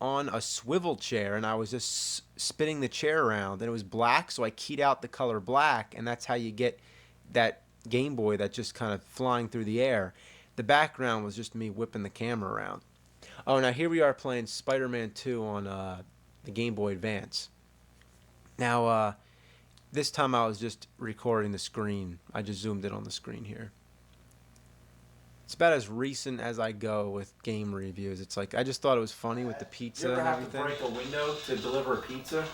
on a swivel chair, and I was just spinning the chair around, and it was black, so I keyed out the color black, and that's how you get that Game Boy that's just kind of flying through the air. The background was just me whipping the camera around. Oh, now here we are playing Spider-Man 2 on the Game Boy Advance. Now, this time I was just recording the screen. I just zoomed in on the screen here. It's about as recent as I go with game reviews. It's like, I just thought it was funny with the pizza and everything. You ever have to break a window to deliver a pizza?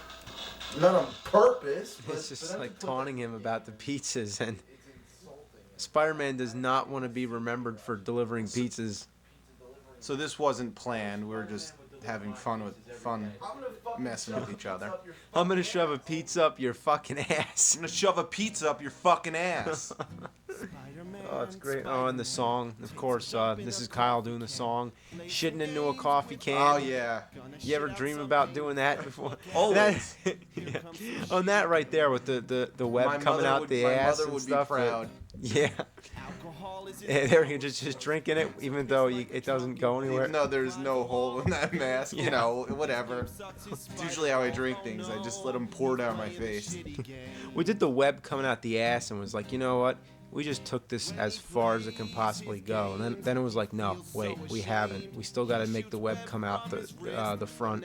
Not on purpose. It's just like taunting him about the pizzas, and Spider-Man does not want to be remembered for delivering pizzas. So this wasn't planned. We were just having fun messing with each other. I'm gonna shove a pizza up your fucking ass. I'm gonna shove a pizza up your fucking ass. Oh, it's great. Oh, and the song, of course. This is Kyle doing the song, shitting into a coffee can. Oh yeah. You ever dream about doing that before? Always. Yeah. On that right there with the web coming out the ass and stuff. My mother would be proud. Yeah. Yeah, there you're just drinking it, even though it doesn't go anywhere. Even though there's no hole in that mask, whatever. It's usually how I drink things. I just let them pour down my face. We did the web coming out the ass and was like, you know what? We just took this as far as it can possibly go. And then it was like, no, wait, we haven't. We still got to make the web come out the front.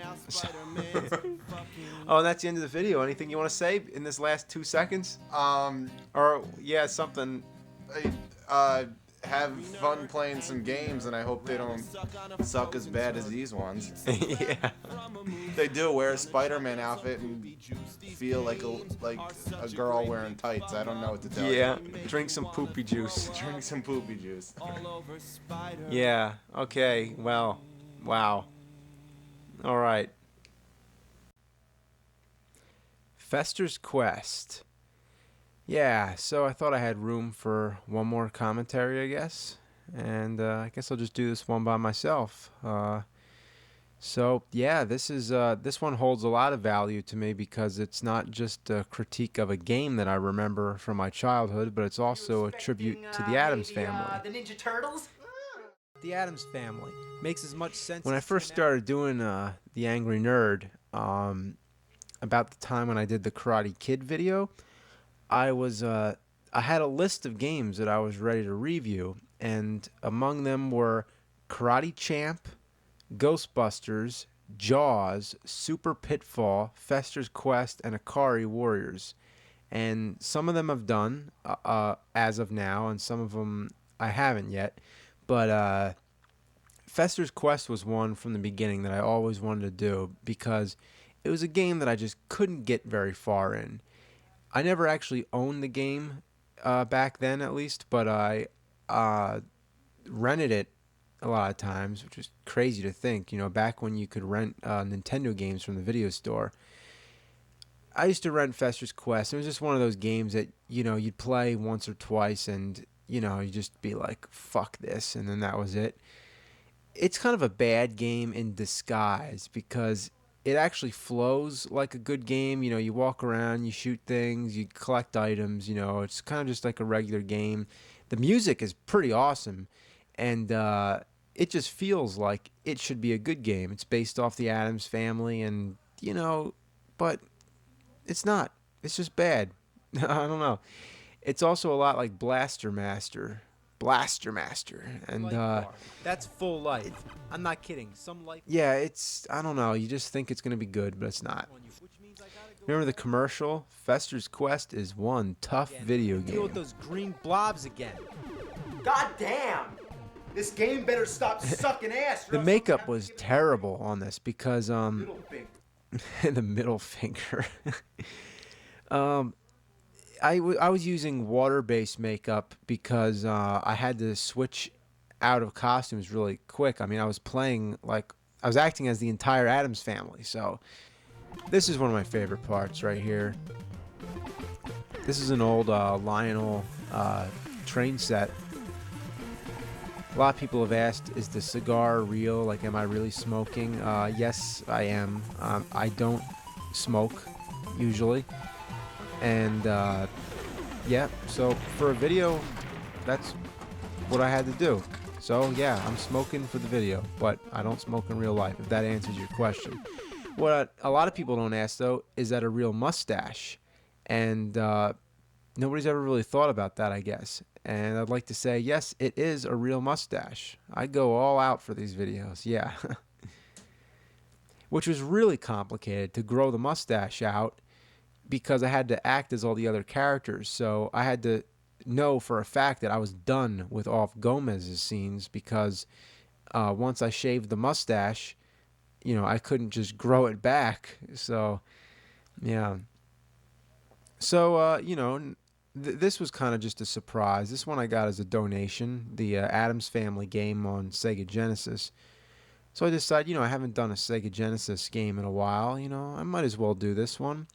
Oh, and that's the end of the video. Anything you want to say in this last 2 seconds? Or, yeah, something... Have fun playing some games, and I hope they don't suck as bad as these ones. Yeah. they do wear a Spider-Man outfit and feel like a girl wearing tights. I don't know what to tell you. Yeah, drink some poopy juice. Drink some poopy juice. Yeah, okay, well, wow. All right. Fester's Quest. Yeah, so I thought I had room for one more commentary, I guess. And I guess I'll just do this one by myself. So yeah, this one holds a lot of value to me because it's not just a critique of a game that I remember from my childhood, but it's also a tribute to the Addams Family. The Ninja Turtles? The Addams Family makes as much sense. When I first started doing the Angry Nerd, about the time when I did the Karate Kid video, I had a list of games that I was ready to review, and among them were Karate Champ, Ghostbusters, Jaws, Super Pitfall, Fester's Quest, and Akari Warriors. And some of them I've done as of now, and some of them I haven't yet. But Fester's Quest was one from the beginning that I always wanted to do because it was a game that I just couldn't get very far in. I never actually owned the game back then, at least, but I rented it a lot of times, which is crazy to think. You know, back when you could rent Nintendo games from the video store, I used to rent Fester's Quest. It was just one of those games that, you know, you'd play once or twice and, you know, you'd just be like, fuck this, and then that was it. It's kind of a bad game in disguise because it actually flows like a good game. You know, you walk around, you shoot things, you collect items, you know, it's kind of just like a regular game. The music is pretty awesome, and it just feels like it should be a good game. It's based off the Addams Family, and, you know, but it's not. It's just bad. I don't know. It's also a lot like Blaster Master, and that's full life. I'm not kidding. Some life. Yeah, it's, I don't know. You just think it's gonna be good, but it's not. Remember the commercial? Fester's Quest is one tough video game. Deal with those green blobs again. God damn! This game better stop sucking ass. The makeup was terrible on this because Middle finger. the middle finger. I was using water-based makeup because I had to switch out of costumes really quick. I mean, I was acting as the entire Addams Family. So this is one of my favorite parts right here. This is an old Lionel train set. A lot of people have asked, is the cigar real? Like, am I really smoking? Yes, I am. I don't smoke usually. And yeah, so for a video, that's what I had to do. So yeah, I'm smoking for the video, but I don't smoke in real life, if that answers your question. What a lot of people don't ask, though, is that a real mustache? And nobody's ever really thought about that, I guess. And I'd like to say, yes, it is a real mustache. I go all out for these videos, yeah. Which was really complicated to grow the mustache out, because I had to act as all the other characters. So I had to know for a fact that I was done with Off Gomez's scenes, because once I shaved the mustache, you know, I couldn't just grow it back. So, yeah. So, you know, this was kind of just a surprise. This one I got as a donation, the Addams Family game on Sega Genesis. So I decided, you know, I haven't done a Sega Genesis game in a while. You know, I might as well do this one.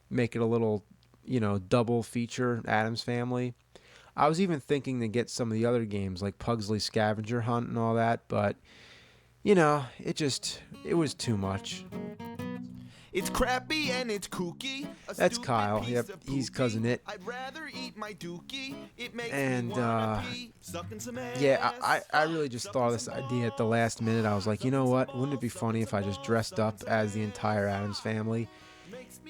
Make it a little, you know, double feature Addams Family. I was even thinking to get some of the other games like Pugsley Scavenger Hunt and all that, but, you know, it was too much. It's crappy and it's kooky. That's Kyle. Yep, he's Cousin It. I'd rather eat my dookie. It makes and me wanna pee, sucking some ass. Yeah, I really just thought of this idea at the last minute. I was like, you know what? Wouldn't it be funny if I just dressed up as the entire Addams Family?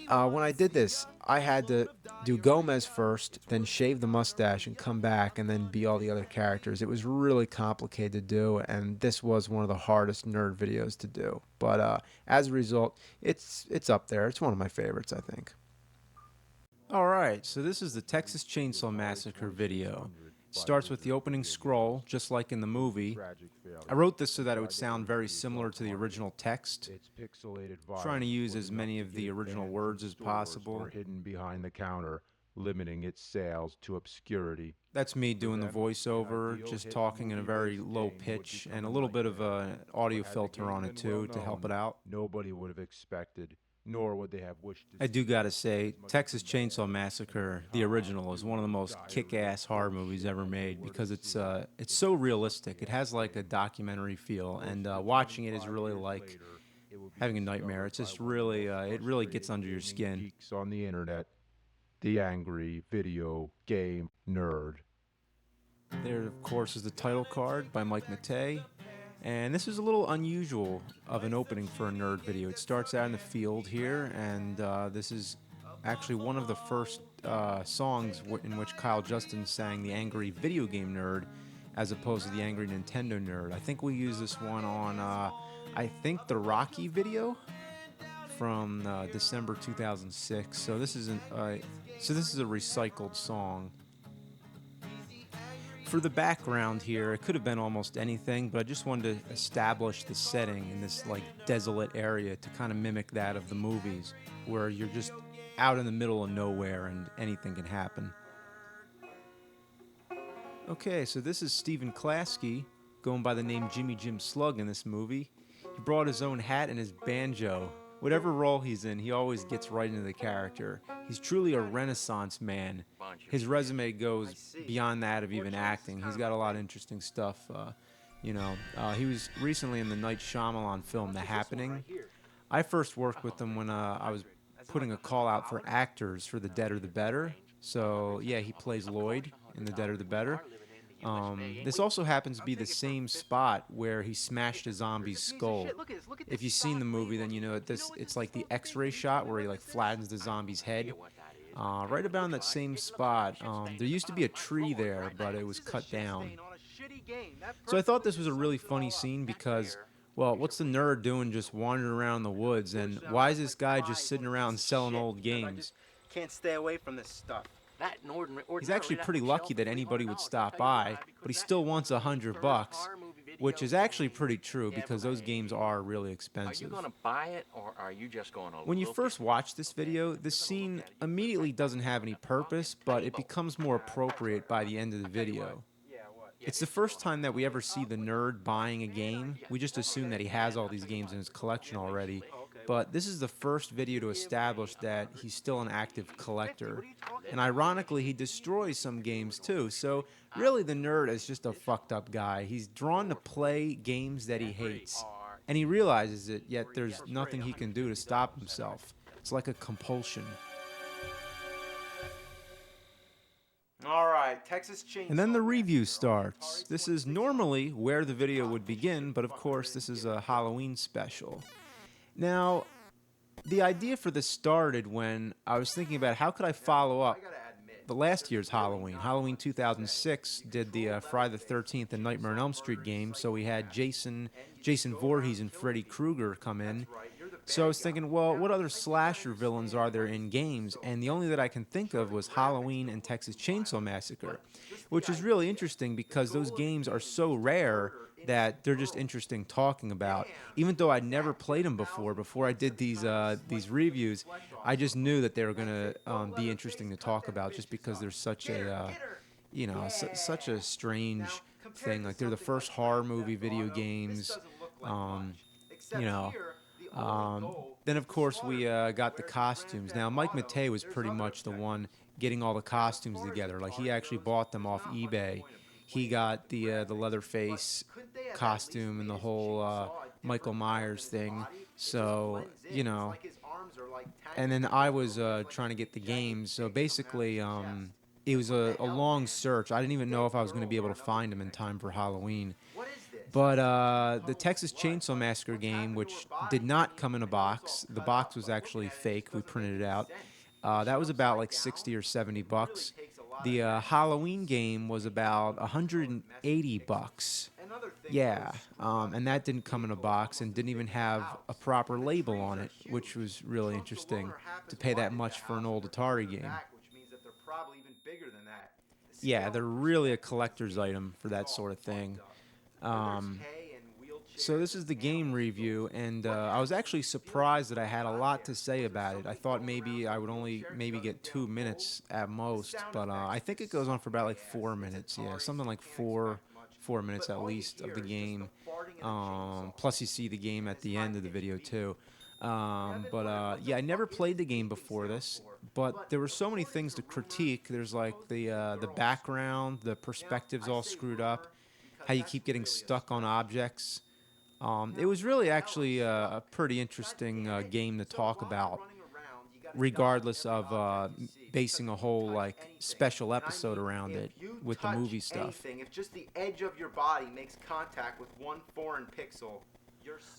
When I did this, I had to do Gomez first, then shave the mustache and come back and then be all the other characters. It was really complicated to do, and this was one of the hardest nerd videos to do. But as a result, it's up there. It's one of my favorites, I think. Alright, so this is the Texas Chainsaw Massacre video. Starts with the opening scroll, just like in the movie. I wrote this so that it would sound very similar to the original text, trying to use as many of the original words as possible. Hidden behind the counter, limiting its sales to obscurity. That's me doing the voiceover, just talking in a very low pitch, and a little bit of an audio filter on it too to help it out. Nobody would have expected, nor would they have wished to. I do gotta say, Texas Chainsaw Massacre, the original, is one of the most kick-ass horror movies ever made because it's so realistic. It has like a documentary feel, and watching it is really like having a nightmare. It's just really, it really gets under your skin. Geeks on the internet, the angry video game nerd. There, of course, is the title card by Mike Matei. And this is a little unusual of an opening for a nerd video. It starts out in the field here, and this is actually one of the first songs in which Kyle Justin sang the angry video game nerd as opposed to the angry Nintendo nerd. I think we used this one on, I think, the Rocky video from December 2006. So this is a recycled song. For the background here, it could have been almost anything, but I just wanted to establish the setting in this like desolate area to kind of mimic that of the movies, where you're just out in the middle of nowhere and anything can happen. Okay, so this is Stephen Klasky, going by the name Jimmy Jim Slug in this movie. He brought his own hat and his banjo. Whatever role he's in, he always gets right into the character. He's truly a Renaissance man. His resume goes beyond that of even acting. He's got a lot of interesting stuff. He was recently in the Night Shyamalan film, The Happening. I first worked with him when I was putting a call out for actors for The Deader the Better. So, yeah, he plays Lloyd in The Deader the Better. This also happens to be the same spot where he smashed a zombie's skull. If you've seen the movie, then you know that it's like the X-ray shot where he like flattens the zombie's head. Right about in that same spot. There used to be a tree there, but it was cut down. So I thought this was a really funny scene because, well, what's the nerd doing just wandering around the woods, and why is this guy just sitting around selling old games? Can't stay away from this stuff. He's actually pretty lucky that anybody would stop by, but he still wants $100, which is actually pretty true because those games are really expensive. Are you going to buy it, or are you just going to When you first watch this video, this scene immediately doesn't have any purpose, but it becomes more appropriate by the end of the video. It's the first time that we ever see the nerd buying a game. We just assume that he has all these games in his collection already. But this is the first video to establish that he's still an active collector. And ironically, he destroys some games too. So really the nerd is just a fucked up guy. He's drawn to play games that he hates. And he realizes it, yet there's nothing he can do to stop himself. It's like a compulsion. Alright, Texas Chainsaw. And then the review starts. This is normally where the video would begin, but of course this is a Halloween special. Now, the idea for this started when I was thinking about how could I follow up the last year's Halloween. Halloween 2006 did the Friday the 13th and Nightmare on Elm Street game, so we had Jason Voorhees and Freddy Krueger come in. So I was thinking, well, what other slasher villains are there in games? And the only that I can think of was Halloween and Texas Chainsaw Massacre, which is really interesting because those games are so rare that they're just interesting talking about. Even though I'd never played them before I did these reviews, I just knew that they were going to be interesting to talk about just because they're such a, such a strange thing. Like, they're the first horror movie video games, Then, of course, we got the costumes. Now, Mike Matei was pretty much the one getting all the costumes together. Like, he actually bought them off eBay. He got the Leatherface costume and the whole Michael Myers thing. So, and then I was trying to get the games. So basically, it was a long search. I didn't even know if I was going to be able to find them in time for Halloween. But the Texas Chainsaw Massacre game, which did not come in a box, the box was actually fake. We printed it out. That was about like $60 or $70. The Halloween game was about $180. Yeah, and that didn't come in a box and didn't even have a proper label on it, which was really interesting to pay that much for an old Atari game. Yeah, they're really a collector's item for that sort of thing. So this is the game review, and I was actually surprised that I had a lot to say about it. I thought maybe I would only maybe get 2 minutes at most, but I think it goes on for about like 4 minutes. Yeah, something like four minutes at least of the game. Plus you see the game at the end of the video too. Yeah, I never played the game before this, but there were so many things to critique. There's like the background, the perspective's all screwed up, how you keep getting stuck on objects. It was really actually a pretty interesting game to talk about, regardless of basing a whole like special episode around it with the movie stuff. If just the edge of your body makes contact with one foreign pixel,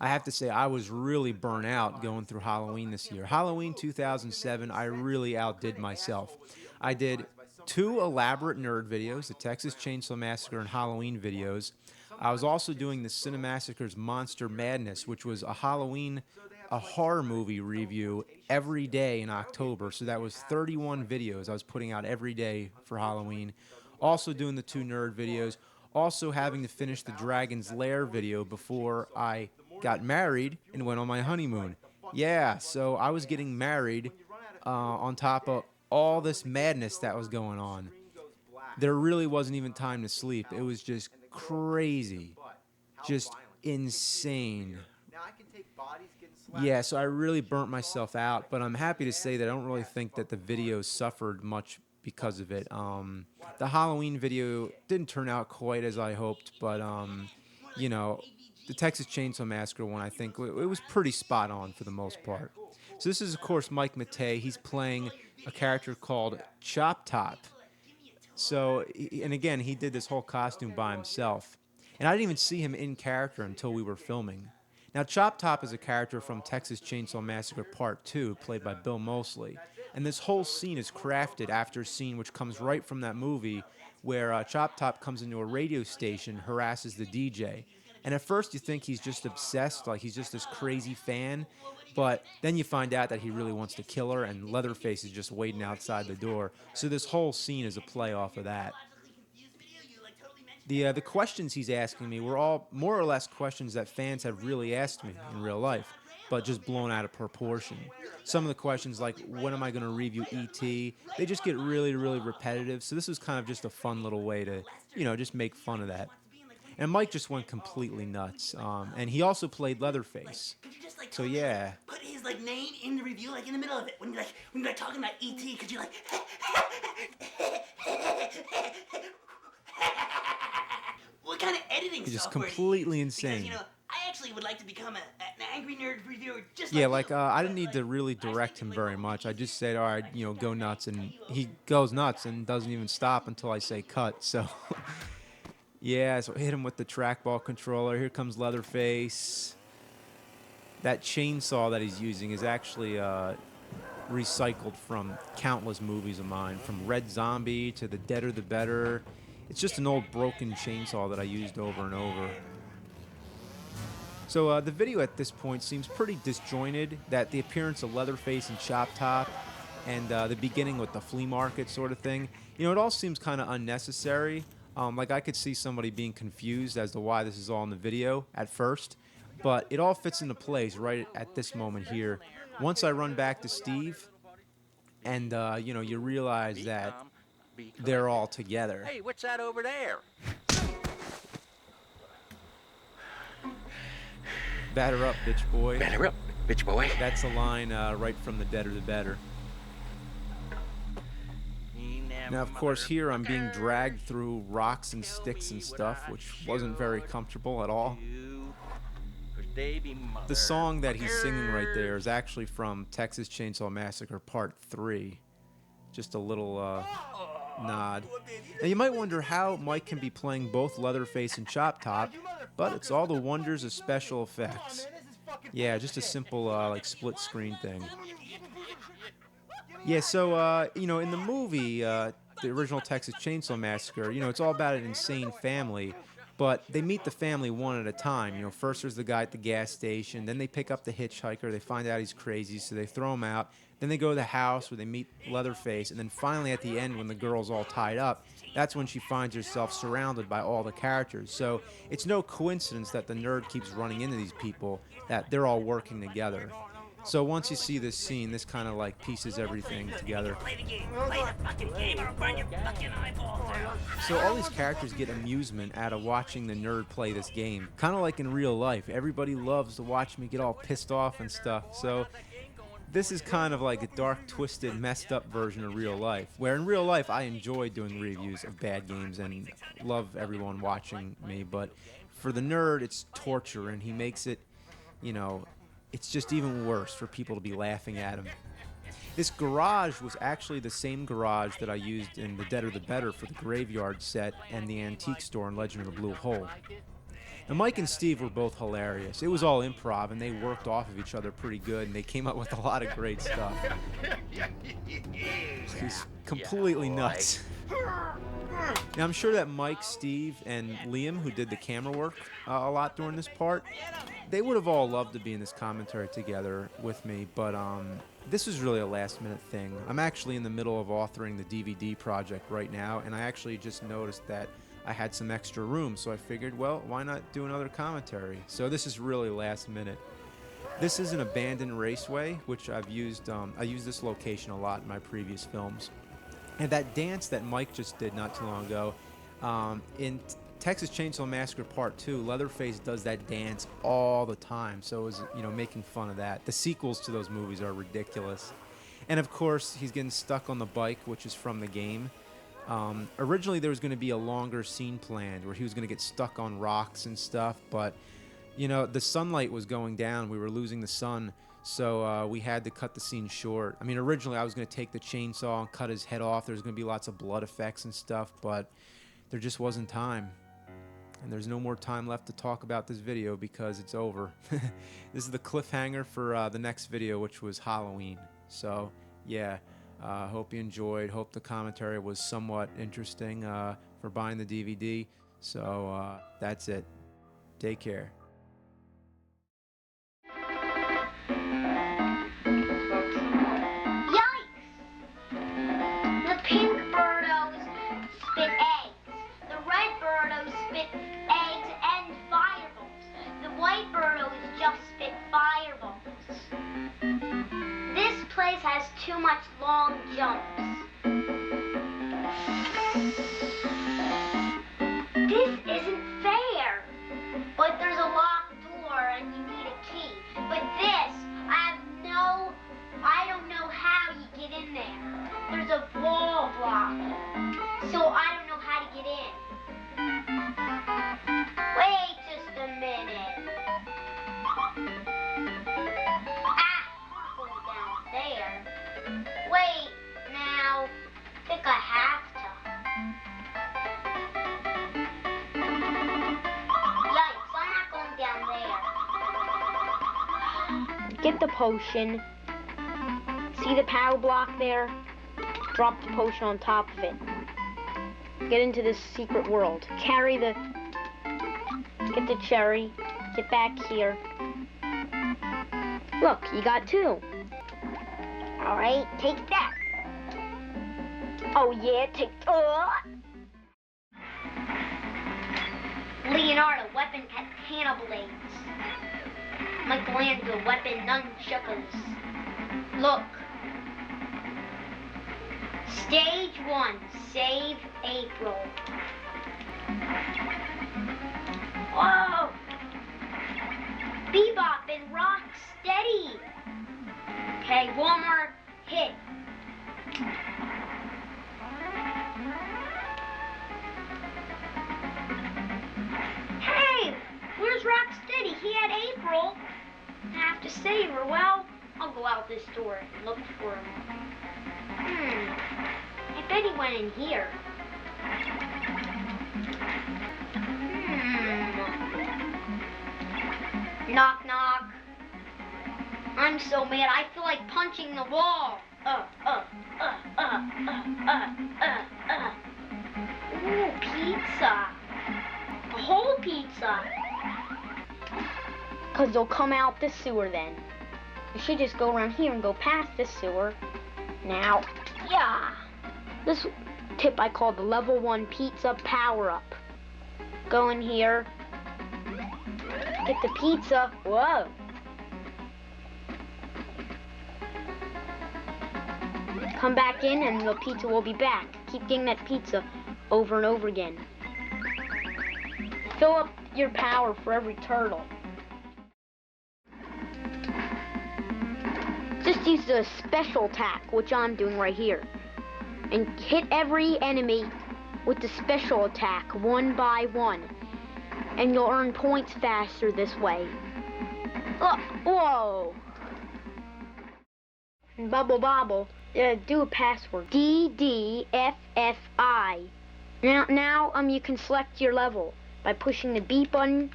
I have to say I was really burnt out going through Halloween this year. Halloween 2007, I really outdid myself. I did 2 elaborate nerd videos, the Texas Chainsaw Massacre and Halloween videos. I was also doing the Cinemassacre's Monster Madness, which was a horror movie review every day in October. So that was 31 videos I was putting out every day for Halloween. Also doing the 2 nerd videos. Also having to finish the Dragon's Lair video before I got married and went on my honeymoon. Yeah, so I was getting married on top of all this madness that was going on. There really wasn't even time to sleep. It was just crazy, just insane. Yeah, so I really burnt myself out, but I'm happy to say that I don't really think that the video suffered much because of it. The Halloween video didn't turn out quite as I hoped, but you know, the Texas Chainsaw Massacre one, I think it was pretty spot on for the most part. So this is, of course, Mike Matei. He's playing a character called Chop Top. So, and again, he did this whole costume by himself. And I didn't even see him in character until we were filming. Now, Chop Top is a character from Texas Chainsaw Massacre Part 2, played by Bill Moseley. And this whole scene is crafted after a scene which comes right from that movie where Chop Top comes into a radio station, harasses the DJ. And at first you think he's just obsessed, like he's just this crazy fan. But then you find out that he really wants to kill her, and Leatherface is just waiting outside the door. So this whole scene is a play off of that. The questions he's asking me were all more or less questions that fans have really asked me in real life, but just blown out of proportion. Some of the questions like, when am I going to review E.T., they just get really, really repetitive. So this was kind of just a fun little way to, you know, just make fun of that. And Mike just went completely nuts. And he also played Leatherface. So yeah. Put his like name in the review, like in the middle of it. When you're talking about E.T., could you like what kind of editing He's just software? completely insane. Because, you know, I actually would like to become an angry nerd reviewer just Yeah, like I didn't need to really direct him very much. I just said, all right, you know, go nuts. And he goes nuts and doesn't even stop until I say cut. So yeah, so hit him with the trackball controller. Here comes Leatherface. That chainsaw that he's using is actually recycled from countless movies of mine, from Red Zombie to The Deader the Better. It's just an old broken chainsaw that I used over and over. So the video at this point seems pretty disjointed, that the appearance of Leatherface and Chop Top and the beginning with the flea market sort of thing, you know, it all seems kind of unnecessary. Like I could see somebody being confused as to why this is all in the video at first, but it all fits into place right at this moment here. Once I run back to Steve and, you know, you realize that they're all together. Hey, what's that over there? Batter up, bitch boy. Batter up, bitch boy. That's a line right from The Deader the Better. Now, of course, here I'm being dragged through rocks and sticks and stuff, which wasn't very comfortable at all. The song that he's singing right there is actually from Texas Chainsaw Massacre Part 3. Just a little nod. Now, you might wonder how Mike can be playing both Leatherface and Chop Top, but it's all the wonders of special effects. Yeah, just a simple, like, split screen thing. Yeah, so, you know, in the movie, the original Texas Chainsaw Massacre, you know, it's all about an insane family, But they meet the family one at a time. You know, first there's the guy at the gas station, then they pick up the hitchhiker, they find out he's crazy, so they throw him out. Then they go to the house where they meet Leatherface, and then finally at the end when the girl's all tied up, that's when she finds herself surrounded by all the characters. So it's no coincidence that the nerd keeps running into these people, that they're all working together. So once you see this scene, this kind of like pieces everything together. So all these characters get amusement out of watching the nerd play this game. Kind of like in real life. Everybody loves to watch me get all pissed off and stuff. So this is kind of like a dark, twisted, messed up version of real life. Where in real life, I enjoy doing reviews of bad games and love everyone watching me. But for the nerd, it's torture, and he makes it, you know, it's just even worse for people to be laughing at him. This garage was actually the same garage that I used in The Deader the Better for the Graveyard set and the antique store in Legend of the Blue Hole. Now, Mike and Steve were both hilarious. It was all improv, and they worked off of each other pretty good, and they came up with a lot of great stuff. He's completely nuts. Now, I'm sure that Mike, Steve, and Liam, who did the camera work a lot during this part, they would have all loved to be in this commentary together with me, but this was really a last-minute thing. I'm actually in the middle of authoring the DVD project right now, and I actually just noticed that I had some extra room, so I figured, well, why not do another commentary? So this is really last minute. This is an abandoned raceway, which I've used. I used this location a lot in my previous films. And that dance that Mike just did not too long ago, in Texas Chainsaw Massacre Part 2, Leatherface does that dance all the time. So it was, you know, making fun of that. The sequels to those movies are ridiculous. And of course, he's getting stuck on the bike, which is from the game. Originally, there was going to be a longer scene planned where he was going to get stuck on rocks and stuff, but, you know, the sunlight was going down. We were losing the sun, so we had to cut the scene short. I mean, originally, I was going to take the chainsaw and cut his head off. There was going to be lots of blood effects and stuff, but there just wasn't time. And there's no more time left to talk about this video because it's over. This is the cliffhanger for the next video, which was Halloween. So, yeah. Hope you enjoyed. Hope the commentary was somewhat interesting for buying the DVD. So that's it. Take care. Yikes! The pink birdos spit eggs. The red birdos spit eggs and fireballs. The white birdos just spit fireballs. This place has too much long jumps. This isn't fair. But there's a locked door and you need a key. But this, I don't know how you get in there. There's a wall block. So I don't know how to get in. Wait just a minute. There. Wait, now, I think I have to. Yikes, I'm not going down there. Get the potion. See the power block there? Drop the potion on top of it. Get into this secret world. Get the cherry. Get back here. Look, you got 2. All right, take that. Oh yeah, take. Leonardo, weapon cannibal blades. Michelangelo, weapon nunchuckers. Look. Stage 1, save April. Whoa! Bebop and rock steady. Okay, one more hit. Hey, where's Rocksteady? He had April. I have to save her. Well, I'll go out this door and look for him. I bet he went in here. Knock, knock. I'm so mad, I feel like punching the wall. Ooh, pizza. A whole because they'll come out this sewer then. You should just go around here and go past this sewer. Now, yeah. This tip I call the level 1 pizza power-up. Go in here, get the pizza. Whoa. Come back in and the pizza will be back. Keep getting that pizza over and over again. Fill up your power for every turtle. Just use the special attack, which I'm doing right here. And hit every enemy with the special attack, one by one. And you'll earn points faster this way. Oh, whoa! And Bubble Bobble, do a password. DDFFI. Now you can select your level by pushing the B button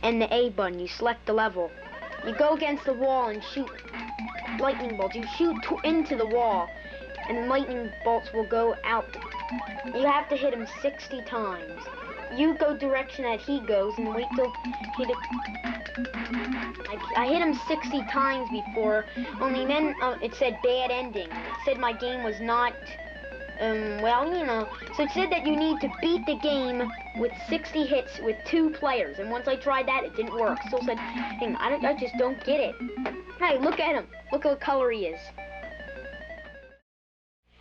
and the A button. You select the level. You go against the wall and shoot lightning bolts. You shoot into the wall, and lightning bolts will go out. You have to hit him 60 times. You go direction that he goes and wait till hit it. I hit him 60 times before, only then it said bad ending. It said my game was not, well, you know. So it said that you need to beat the game with 60 hits with 2 players. And once I tried that, it didn't work. So I said, hey, I just don't get it. Hey, look at him. Look what color he is.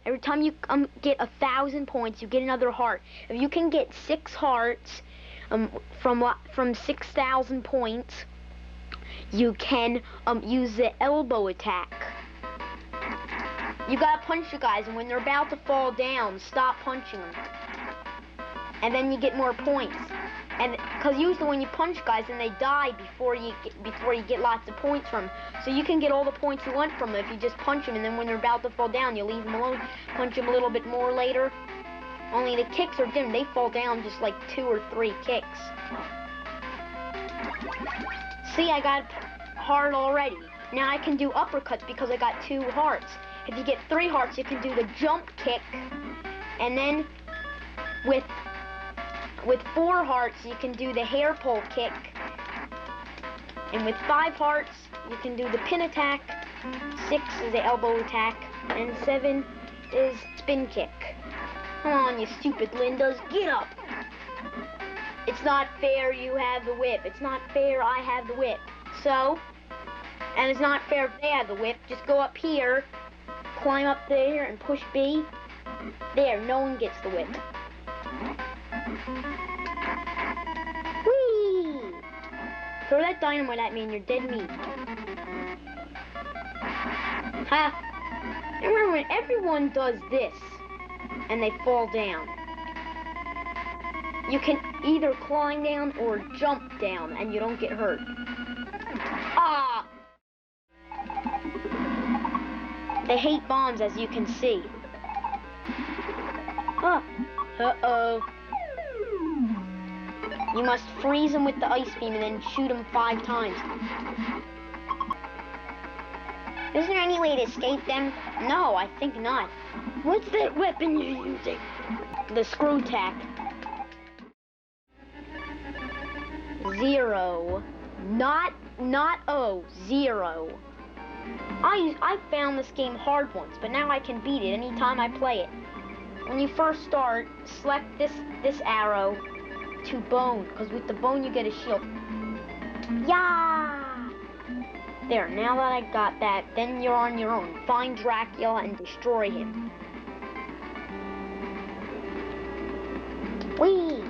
Every time you get 1,000 points, you get another heart. If you can get 6 hearts from 6,000 points, you can use the elbow attack. You gotta punch the guys, and when they're about to fall down, stop punching them. And then you get more points. And because usually when you punch guys, then they die before you get lots of points from them. So you can get all the points you want from them if you just punch them, and then when they're about to fall down, you leave them alone, punch them a little bit more later. Only the kicks are dim. They fall down just like 2 or 3 kicks. See, I got heart already. Now I can do uppercuts because I got 2 hearts. If you get 3 hearts, you can do the jump kick, and then with 4 hearts, you can do the hair pull kick. And with 5 hearts, you can do the pin attack. 6 is the elbow attack. And 7 is spin kick. Come on, you stupid Lindas, get up! It's not fair you have the whip. It's not fair I have the whip. So, and it's not fair if they have the whip. Just go up here, climb up there, and push B. There, no one gets the whip. Whee! Throw that dynamite at me and you're dead meat. Ha! And remember, when everyone does this and they fall down, you can either climb down or jump down and you don't get hurt. Ah! They hate bombs, as you can see. Ah. Uh-oh. You must freeze them with the ice beam and then shoot them 5 times. Is there any way to escape them? No, I think not. What's that weapon you're using? The screw tack. 0. Not O. 0. I found this game hard once, but now I can beat it anytime I play it. When you first start, select this arrow to bone, because with the bone you get a shield. Yeah! There, now that I got that, then you're on your own. Find Dracula and destroy him. Whee!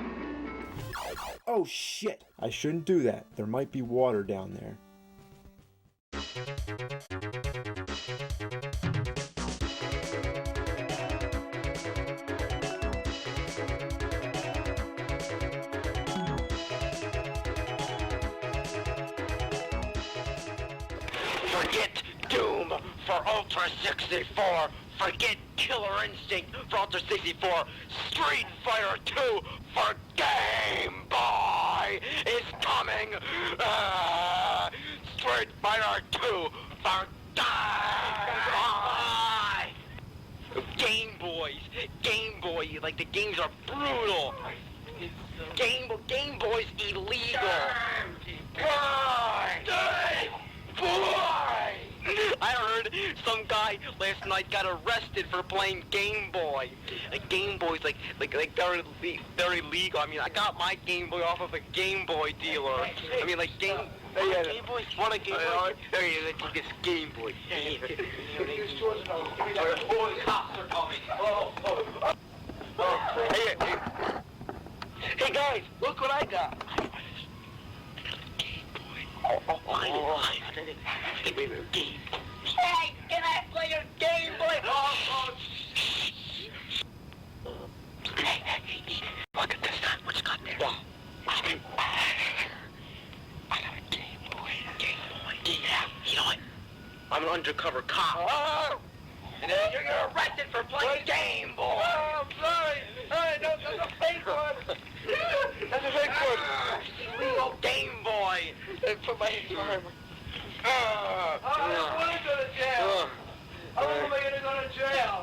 Oh shit! I shouldn't do that. There might be water down there. Forget Doom for Ultra 64. Forget Killer Instinct for Ultra 64. Street Fighter 2 for Game Boy is coming. Street Fighter 2 for Game Boy. Game Boy, like the games are brutal. Game Boy's illegal. Boy! Game Boy! I heard some guy last night got arrested for playing Game Boy. A Game Boy's like very legal. I mean, I got my Game Boy off of a Game Boy dealer. I mean, like Game Boy. Want a Game Boy? Hey, let's get this Game Boy. Hey, cops are coming. Hey guys, look what I got. Hey, can I play your Game Boy? Look at this. What you got there? I got a Game Boy. Game Boy. Yeah. You know what? I'm an undercover cop. Oh. And then you're arrested for playing Game Boy. Oh, I'm sorry. Hey, that's a fake one. That's a fake one. Legal Game Boy. Put my hands on him. I don't want to go to jail. I don't want to go to jail.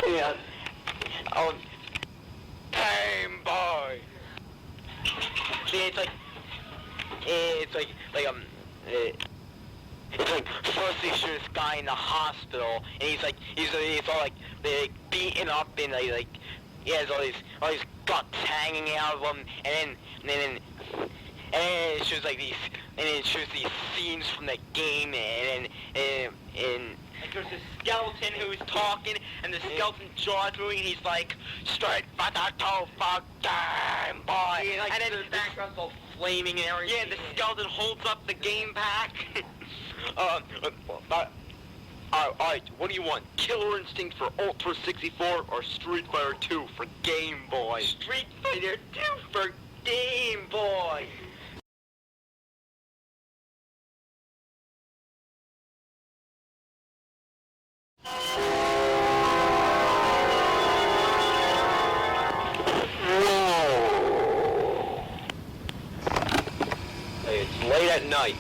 Yeah. Oh, Game Boy. See, it's like first they shoot this guy in the hospital, and he's all like beaten up, and like he has all these guts hanging out of him, and then it shows like these, and it shows these scenes from the game, and like there's this skeleton who's talking, and the skeleton jaw's moving, and he's like, Street Fighter 2 for Game Boy, yeah, like, and then the background's all flaming and everything. Yeah, the skeleton holds up the game pack. Alright, what do you want? Killer Instinct for Ultra 64 or Street Fighter 2 for Game Boy? Street Fighter 2 for Game Boy! Hey, it's late at night.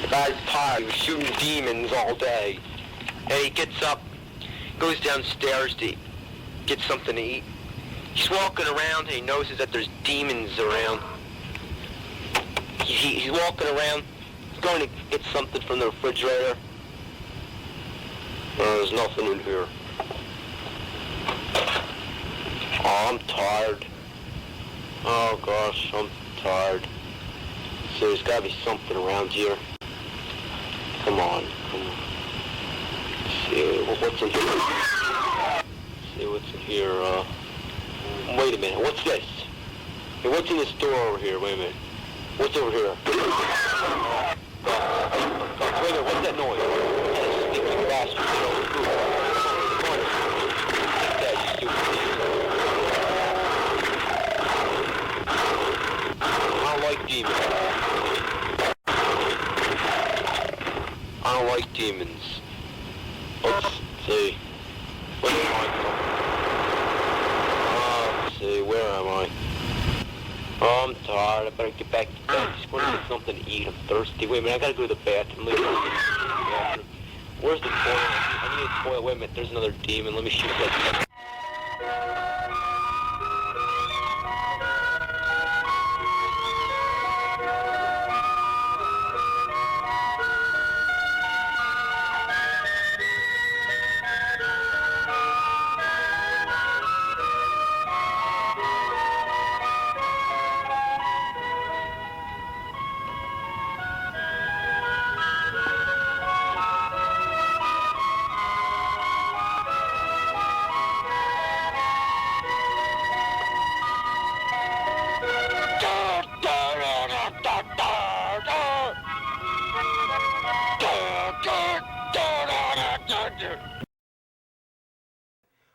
The guy's tired. He was shooting demons all day. And he gets up, goes downstairs to get something to eat. He's walking around and he notices that there's demons around. He's walking around, he's going to get something from the refrigerator. There's nothing in here. Oh, I'm tired. Oh gosh, I'm tired. So there's gotta be something around here. Come on. Let's see, what's in here? Let's see what's in here. Wait a minute, what's this? Hey, what's in this door over here? Wait a minute. What's over here? Wait a minute, what's that noise? That stinking bastard. Yeah, you stupid idiot. I don't like demons. I don't like demons. Let's see. Where am I from? Let's see, where am I? Oh, I'm tired. I better get back to bed. Just want to get something to eat. I'm thirsty. Wait a minute, I gotta go to the bathroom. Where's the toilet? I need a toilet. Wait a minute, there's another demon. Let me shoot that.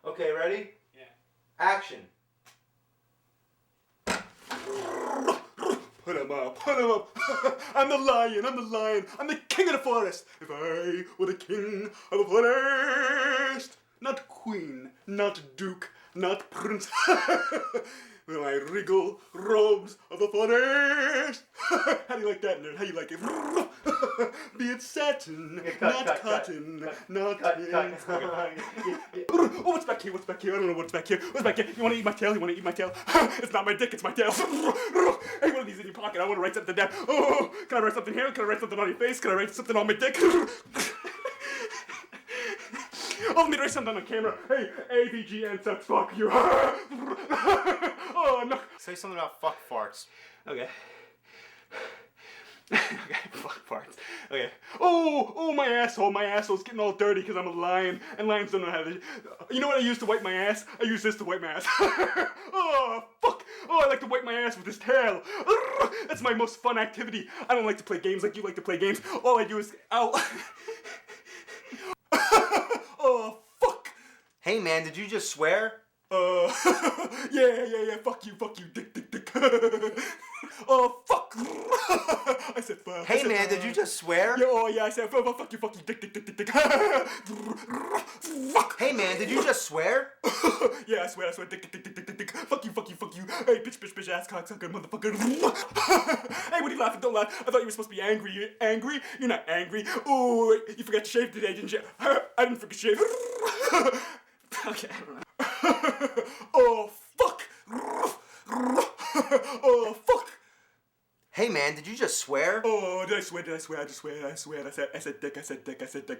Okay, ready? Yeah. Action. Put him up, put him up. I'm the lion, I'm the lion. I'm the king of the forest. If I were the king of the forest. Not queen, not duke, not prince. with my regal robes of the forest. How do you like that, nerd? How you like it? Be it satin, not cotton, not tin. Oh, what's back here? What's back here? I don't know what's back here. What's back here? You want to eat my tail? You want to eat my tail? It's not my dick, it's my tail. Hey, one of these in your pocket. I want to write something down. Oh, can I write something here? Can I write something on your face? Can I write something on my dick? Oh, let me write something on camera. Hey, AVGN says fuck you. Oh, no. Say something about fuck farts. Okay. Okay, fuck farts. Okay. Oh, my asshole. My asshole's getting all dirty because I'm a lion, and lions don't know how to. You know what I use to wipe my ass? I use this to wipe my ass. Oh, fuck. Oh, I like to wipe my ass with this tail. That's my most fun activity. I don't like to play games like you like to play games. All I do is ow. Oh, fuck. Hey, man, did you just swear? Yeah, fuck you, dick. Oh, fuck. I said fuck. Hey, man, did you just swear? Yeah, oh, yeah, I said fuck you, dick. Fuck. Hey, man, did you just swear? Yeah, I swear, dick. Fuck you. Hey, bitch, ass cocksucker, motherfucker. Hey, what are you laughing? Don't laugh. I thought you were supposed to be angry. You angry? You're not angry. Oh, you forgot to shave today, didn't you? I didn't forget to shave. Okay, I don't know. Oh, fuck. Oh, fuck. Hey, man, did you just swear? Oh, did I swear? I just swear. I said dick. I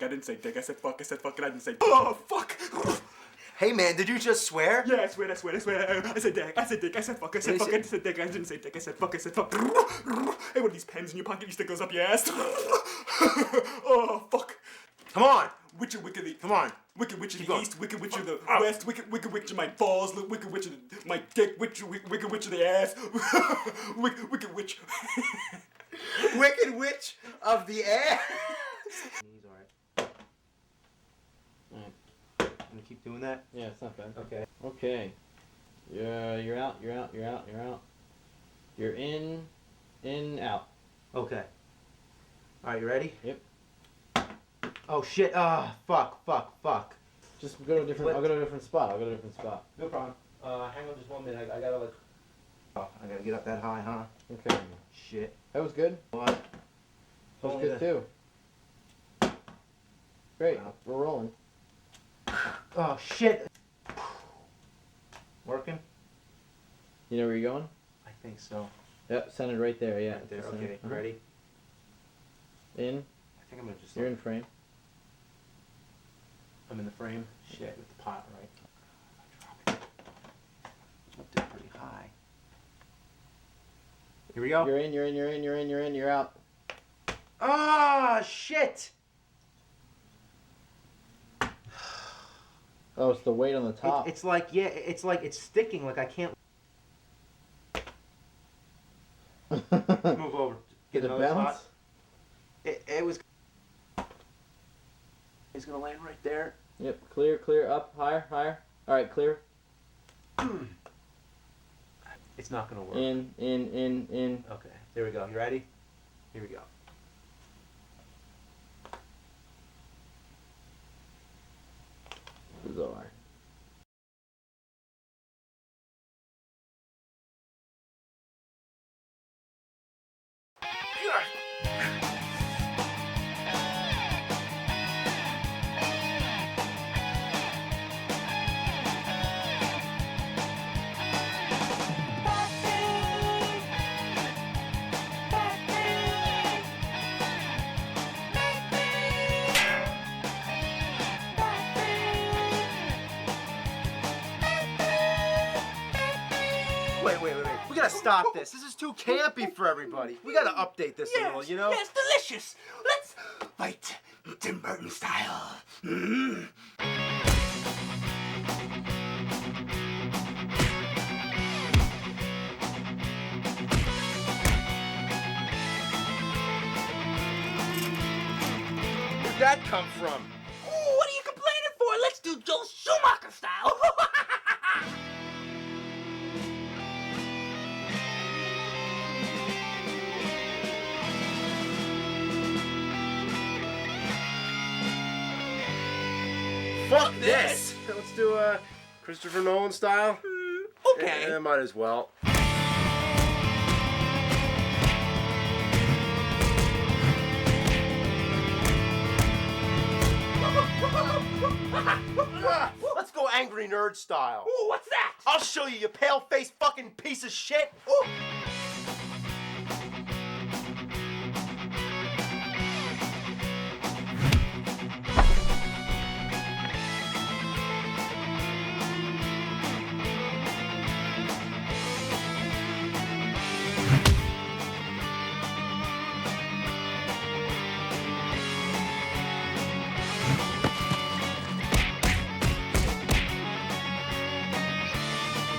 didn't say dick. I said fuck, and I didn't say. Oh, fuck. Hey, man, did you just swear? Yeah, I swear. I said dick. I said fuck. I said fuck. I said dick. I didn't say dick. I said fuck. Hey, what are these pens in your pocket? You stick those up your ass? Oh, fuck. Come on. Wicked witch of the Keep the going. east, wicked witch of the west, wicked witch of my balls, wicked witch of my dick, wicked witch of the ass, wicked witch. Wicked witch of the ass. He's alright. Alright. I'm gonna keep doing that? Yeah, it's not bad. Okay. Okay. You're out. You're in, out. Okay. Alright, you ready? Yep. Oh shit, fuck. Just go to a different, I'll go to a different spot. No problem. Hang on just 1 minute, I gotta like... Oh, I gotta get up that high, huh? Okay. Shit. That was good. What? That was good too. Great, we're rolling. Oh shit. Working? You know where you're going? I think so. Yep, centered right there, yeah. Right there, Centered. okay, ready? In. I think I'm gonna just... You're in frame. I'm in the frame. Shit, with the pot, right? Jumped it pretty high. Here we go. You're in, you're out. Ah, shit! Oh, it's the weight on the top. It's like, yeah, it's like it's sticking, like I can't... Move over. Get a another balance? spot. It was... It's gonna land right there. Yep, clear, up, higher. Alright, clear. It's not gonna work. In. Okay, there we go. You ready? Here we go. Bizarre. Wait. We gotta stop this. This is too campy for everybody. We gotta update this a little, you know? Yes, delicious. Let's fight Tim Burton style. Mm. Where'd that come from? Ooh, what are you complaining for? Let's do Joel Schumacher style. Fuck this! Let's do Christopher Nolan style. Okay. Might as well. Let's go angry nerd style. Ooh, what's that? I'll show you, you pale-faced fucking piece of shit. Ooh.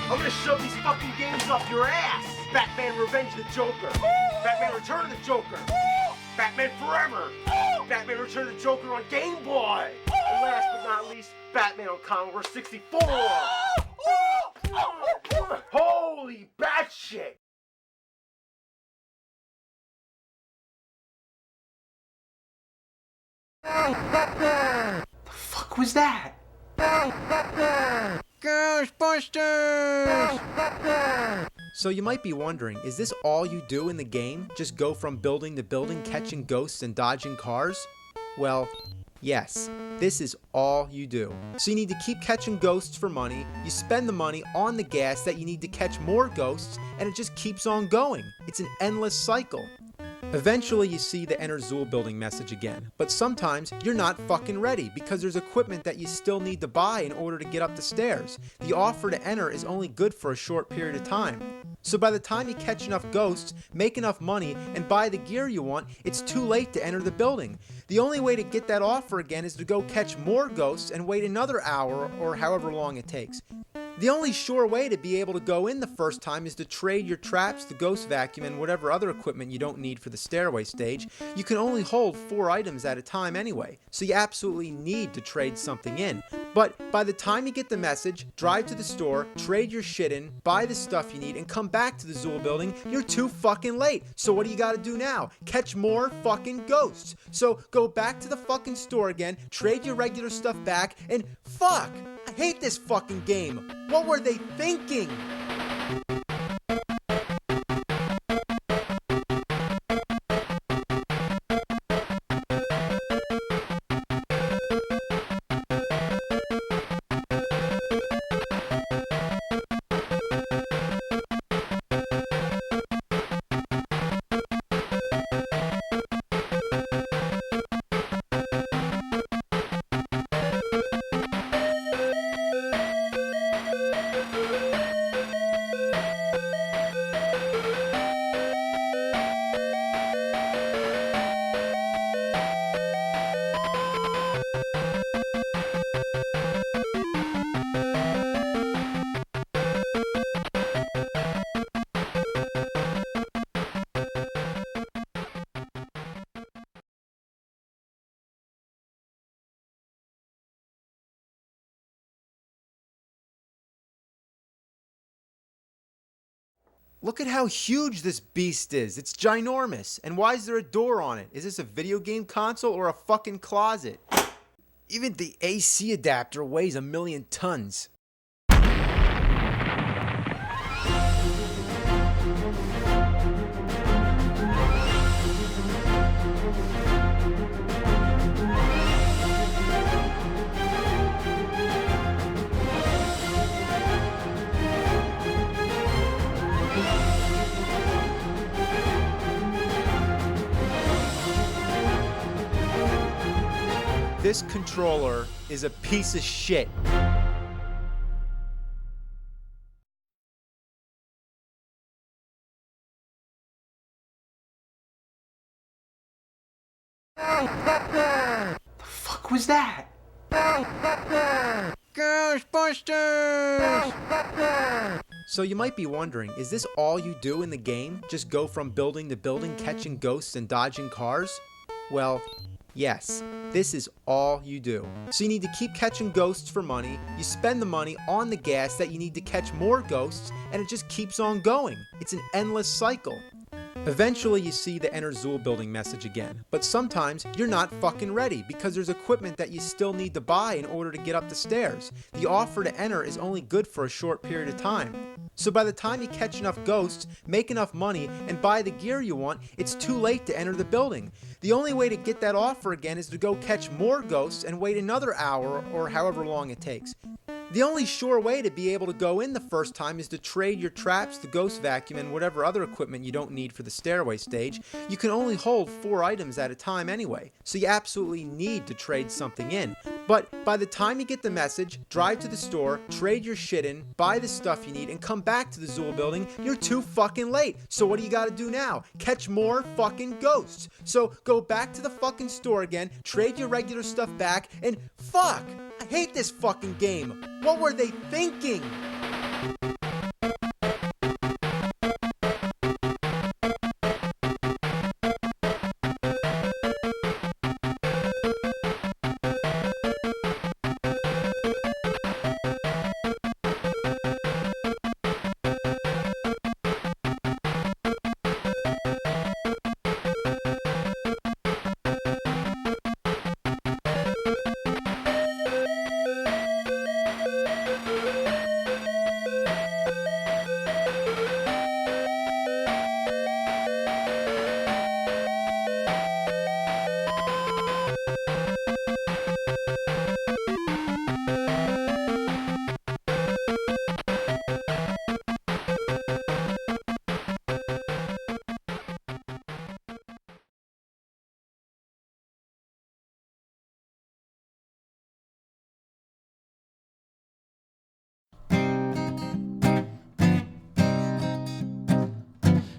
I'm gonna shove these fucking games up your ass! Batman Revenge of the Joker! Batman Return of the Joker! Batman Forever! Batman Return of the Joker on Game Boy! And last but not least, Batman on Commodore 64! Holy batshit! The fuck was that? Ghostbusters! So you might be wondering, is this all you do in the game? Just go from building to building, catching ghosts and dodging cars? Well, yes, this is all you do. So you need to keep catching ghosts for money, you spend the money on the gas that you need to catch more ghosts, and it just keeps on going. It's an endless cycle. Eventually you see the Enter Zool building message again, but sometimes you're not fucking ready because there's equipment that you still need to buy in order to get up the stairs. The offer to enter is only good for a short period of time. So by the time you catch enough ghosts, make enough money, and buy the gear you want, it's too late to enter the building. The only way to get that offer again is to go catch more ghosts and wait another hour or however long it takes. The only sure way to be able to go in the first time is to trade your traps, the ghost vacuum, and whatever other equipment you don't need for the stairway stage. You can only hold 4 items at a time anyway, so you absolutely need to trade something in. But by the time you get the message, drive to the store, trade your shit in, buy the stuff you need, and come back to the Zool building, you're too fucking late. So what do you gotta do now? Catch more fucking ghosts. So go back to the fucking store again, trade your regular stuff back, and fuck! I hate this fucking game. What were they thinking? Look at how huge this beast is. It's ginormous. And why is there a door on it? Is this a video game console or a fucking closet? Even the AC adapter weighs 1,000,000 tons. This controller is a piece of shit. The fuck was that? Ghostbusters! So you might be wondering, is this all you do in the game? Just go from building to building, catching ghosts and dodging cars? Well, yes, this is all you do. So you need to keep catching ghosts for money, you spend the money on the gas that you need to catch more ghosts, and it just keeps on going. It's an endless cycle. Eventually you see the Enter Zool building message again, but sometimes you're not fucking ready because there's equipment that you still need to buy in order to get up the stairs. The offer to enter is only good for a short period of time. So by the time you catch enough ghosts, make enough money, and buy the gear you want, it's too late to enter the building. The only way to get that offer again is to go catch more ghosts and wait another hour or however long it takes. The only sure way to be able to go in the first time is to trade your traps, the ghost vacuum, and whatever other equipment you don't need for the stairway stage. You can only hold 4 items at a time anyway, so you absolutely need to trade something in. But by the time you get the message, drive to the store, trade your shit in, buy the stuff you need, and come back to the Zool building, you're too fucking late. So what do you gotta do now? Catch more fucking ghosts. So go back to the fucking store again, trade your regular stuff back, and fuck! I hate this fucking game. What were they thinking?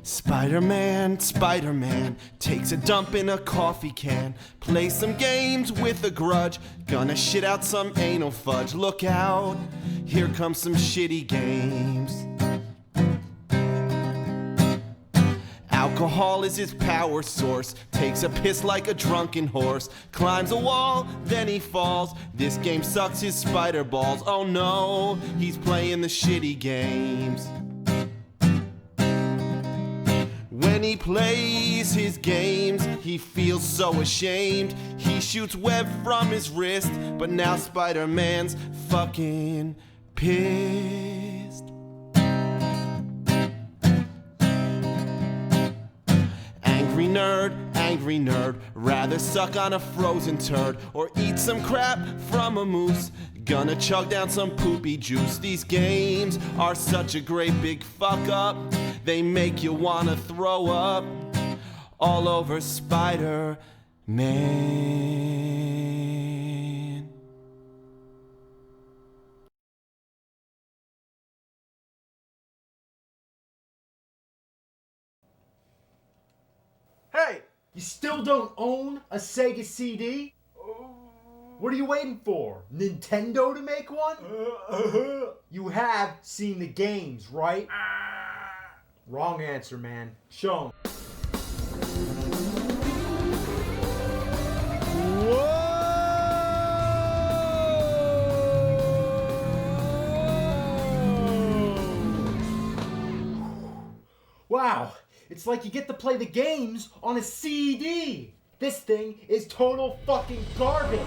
Spider-Man, Spider-Man, takes a dump in a coffee can, plays some games with a grudge, gonna shit out some anal fudge. Look out, here comes some shitty games. Alcohol is his power source, takes a piss like a drunken horse, climbs a wall, then he falls. This game sucks his spider balls. Oh no, he's playing the shitty games. When he plays his games, he feels so ashamed. He shoots web from his wrist, but now Spider-Man's fucking pissed. Angry nerd, rather suck on a frozen turd or eat some crap from a moose. Gonna chug down some poopy juice. These games are such a great big fuck up. They make you wanna throw up all over Spider-Man. Hey, you still don't own a Sega CD? What are you waiting for? Nintendo to make one? You have seen the games, right? Wrong answer, man. Show 'em. Wow, it's like you get to play the games on a CD. This thing is total fucking garbage.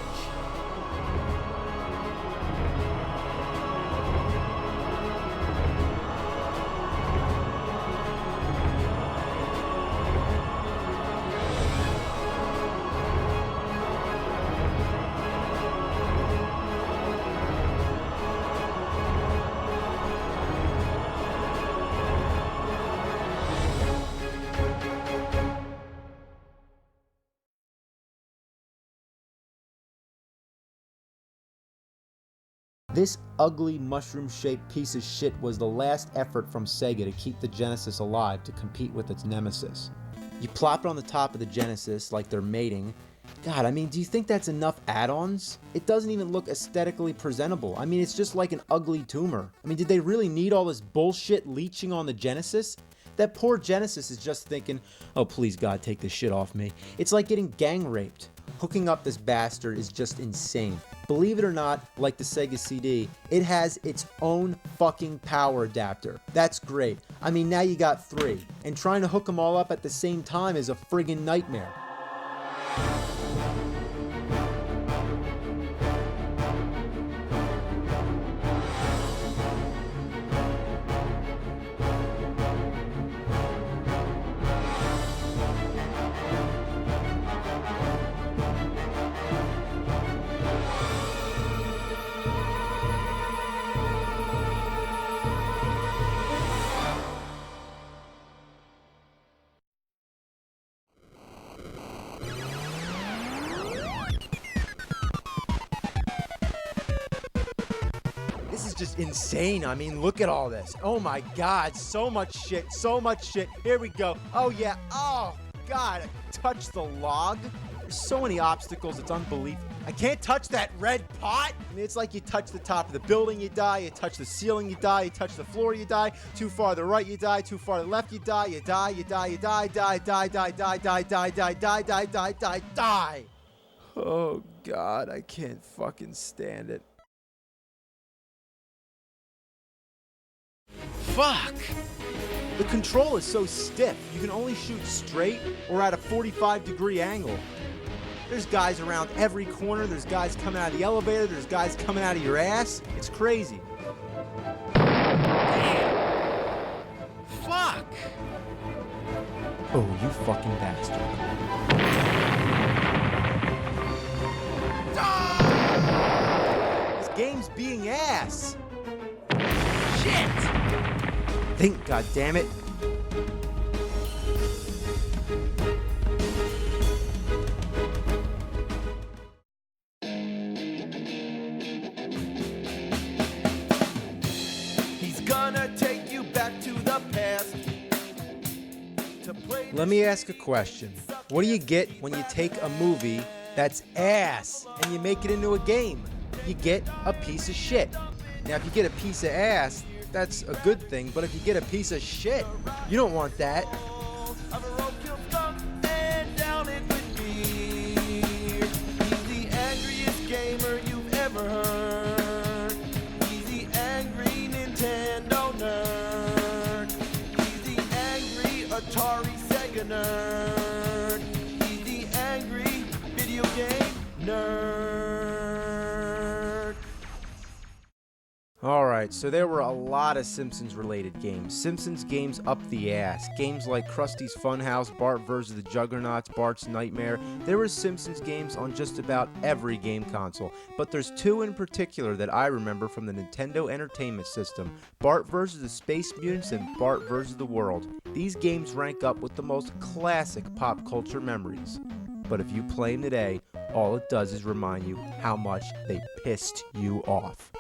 This ugly mushroom-shaped piece of shit was the last effort from Sega to keep the Genesis alive to compete with its nemesis. You plop it on the top of the Genesis like they're mating. God, I mean, do you think that's enough add-ons? It doesn't even look aesthetically presentable. I mean, it's just like an ugly tumor. I mean, did they really need all this bullshit leeching on the Genesis? That poor Genesis is just thinking, oh please God, take this shit off me. It's like getting gang raped. Hooking up this bastard is just insane. Believe it or not, like the Sega CD, it has its own fucking power adapter. That's great. I mean, now you got 3. And trying to hook them all up at the same time is a friggin' nightmare. This is just insane. I mean, look at all this. Oh my God, so much shit, so much shit. Here we go. Oh yeah, oh God, touch the log. There's so many obstacles, it's unbelievable. I can't touch that red pot. I mean, it's like you touch the top of the building, you die. You touch the ceiling, you die. You touch the floor, you die. Too far to the right, you die. Too far to the left, you die. You die, you die, you die, die, die, die, die, die, die, die, die, die, die, die, die. Oh God, I can't fucking stand it. Fuck! The control is so stiff, you can only shoot straight or at a 45-degree angle. There's guys around every corner, there's guys coming out of the elevator, there's guys coming out of your ass. It's crazy. Fuck! Oh, you fucking bastard. This game's being ass! Shit! Think, goddammit. He's gonna take you back to the past. Let me ask a question. What do you get when you take a movie that's ass and you make it into a game? You get a piece of shit. Now, if you get a piece of ass, that's a good thing, but if you get a piece of shit, you don't want that. And down it with beer. He's the angriest gamer you've ever heard. He's the angry Nintendo nerd. He's the angry Atari Sega nerd. He's the angry video game nerd. Alright, so there were a lot of Simpsons-related games. Simpsons games up the ass. Games like Krusty's Funhouse, Bart vs. the Juggernauts, Bart's Nightmare. There were Simpsons games on just about every game console. But there's 2 in particular that I remember from the Nintendo Entertainment System. Bart vs. the Space Mutants and Bart vs. the World. These games rank up with the most classic pop culture memories. But if you play them today, all it does is remind you how much they pissed you off.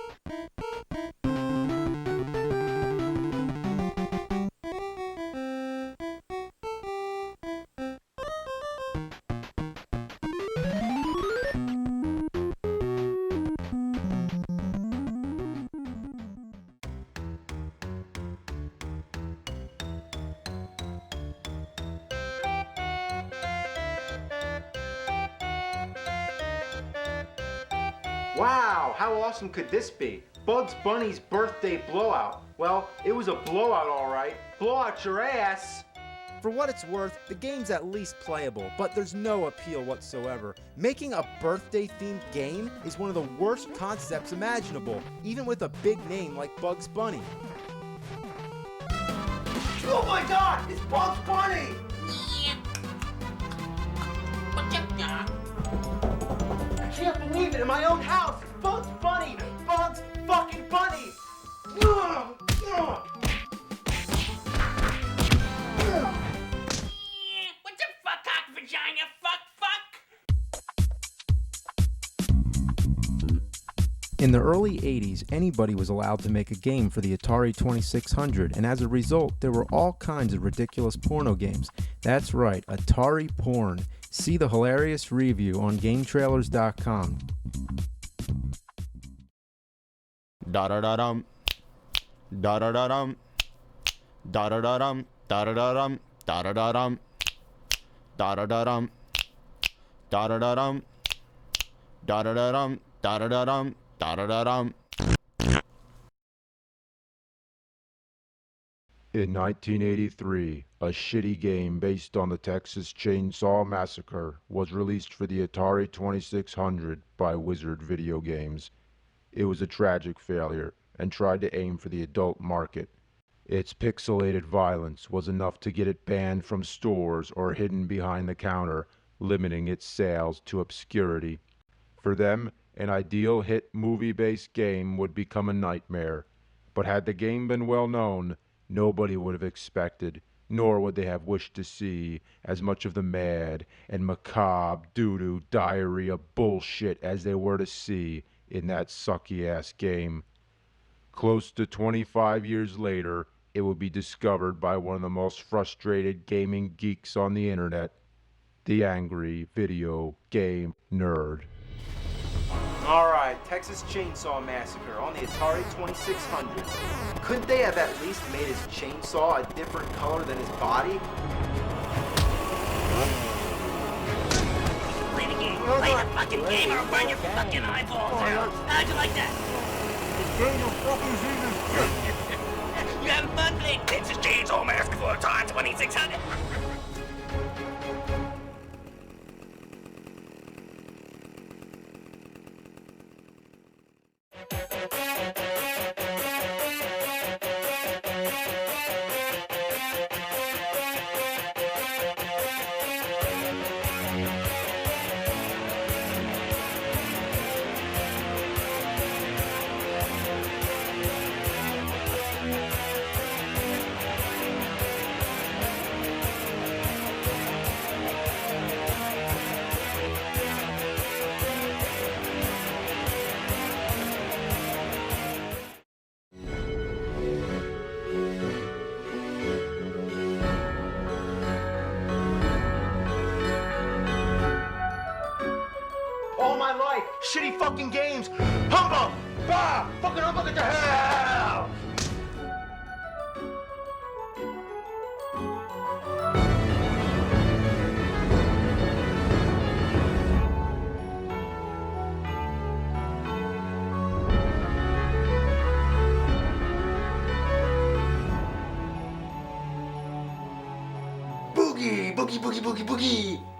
Wow, how awesome could this be? Bugs Bunny's birthday blowout. Well, it was a blowout, all right. Blow out your ass. For what it's worth, the game's at least playable, but there's no appeal whatsoever. Making a birthday-themed game is one of the worst concepts imaginable, even with a big name like Bugs Bunny. Oh my God, it's Bugs Bunny! I can't believe it, in my own house, it's Bugs Bunny! Bugs fucking Bunny! Ugh, ugh. What the fuck, cock, vagina, fuck? In the early 80s, anybody was allowed to make a game for the Atari 2600, and as a result, there were all kinds of ridiculous porno games. That's right, Atari porn. See the hilarious review on GameTrailers.com. Da da da dum. Da da da dum. Da da da dum. da da da dum, da da da dum, da da da dum, da da da dum, da da da dum, da da da dum, da da da dum. In 1983, a shitty game based on the Texas Chainsaw Massacre was released for the Atari 2600 by Wizard Video Games. It was a tragic failure and tried to aim for the adult market. Its pixelated violence was enough to get it banned from stores or hidden behind the counter, limiting its sales to obscurity. For them, an ideal hit movie-based game would become a nightmare. But had the game been well known, nobody would have expected, nor would they have wished to see, as much of the mad and macabre doo-doo diarrhea bullshit as they were to see in that sucky-ass game. Close to 25 years later, it would be discovered by one of the most frustrated gaming geeks on the internet, the angry video game nerd. Alright, Texas Chainsaw Massacre on the Atari 2600. Couldn't they have at least made his chainsaw a different color than his body? Play the game. Play the fucking game or I'll burn your fucking eyeballs out. How'd you like that? You having fun playing Texas Chainsaw Massacre for Atari 2600? All my life, shitty fucking games. Humbug! Bah! Fucking humbug into hell! Boogie, boogie, boogie, boogie, boogie.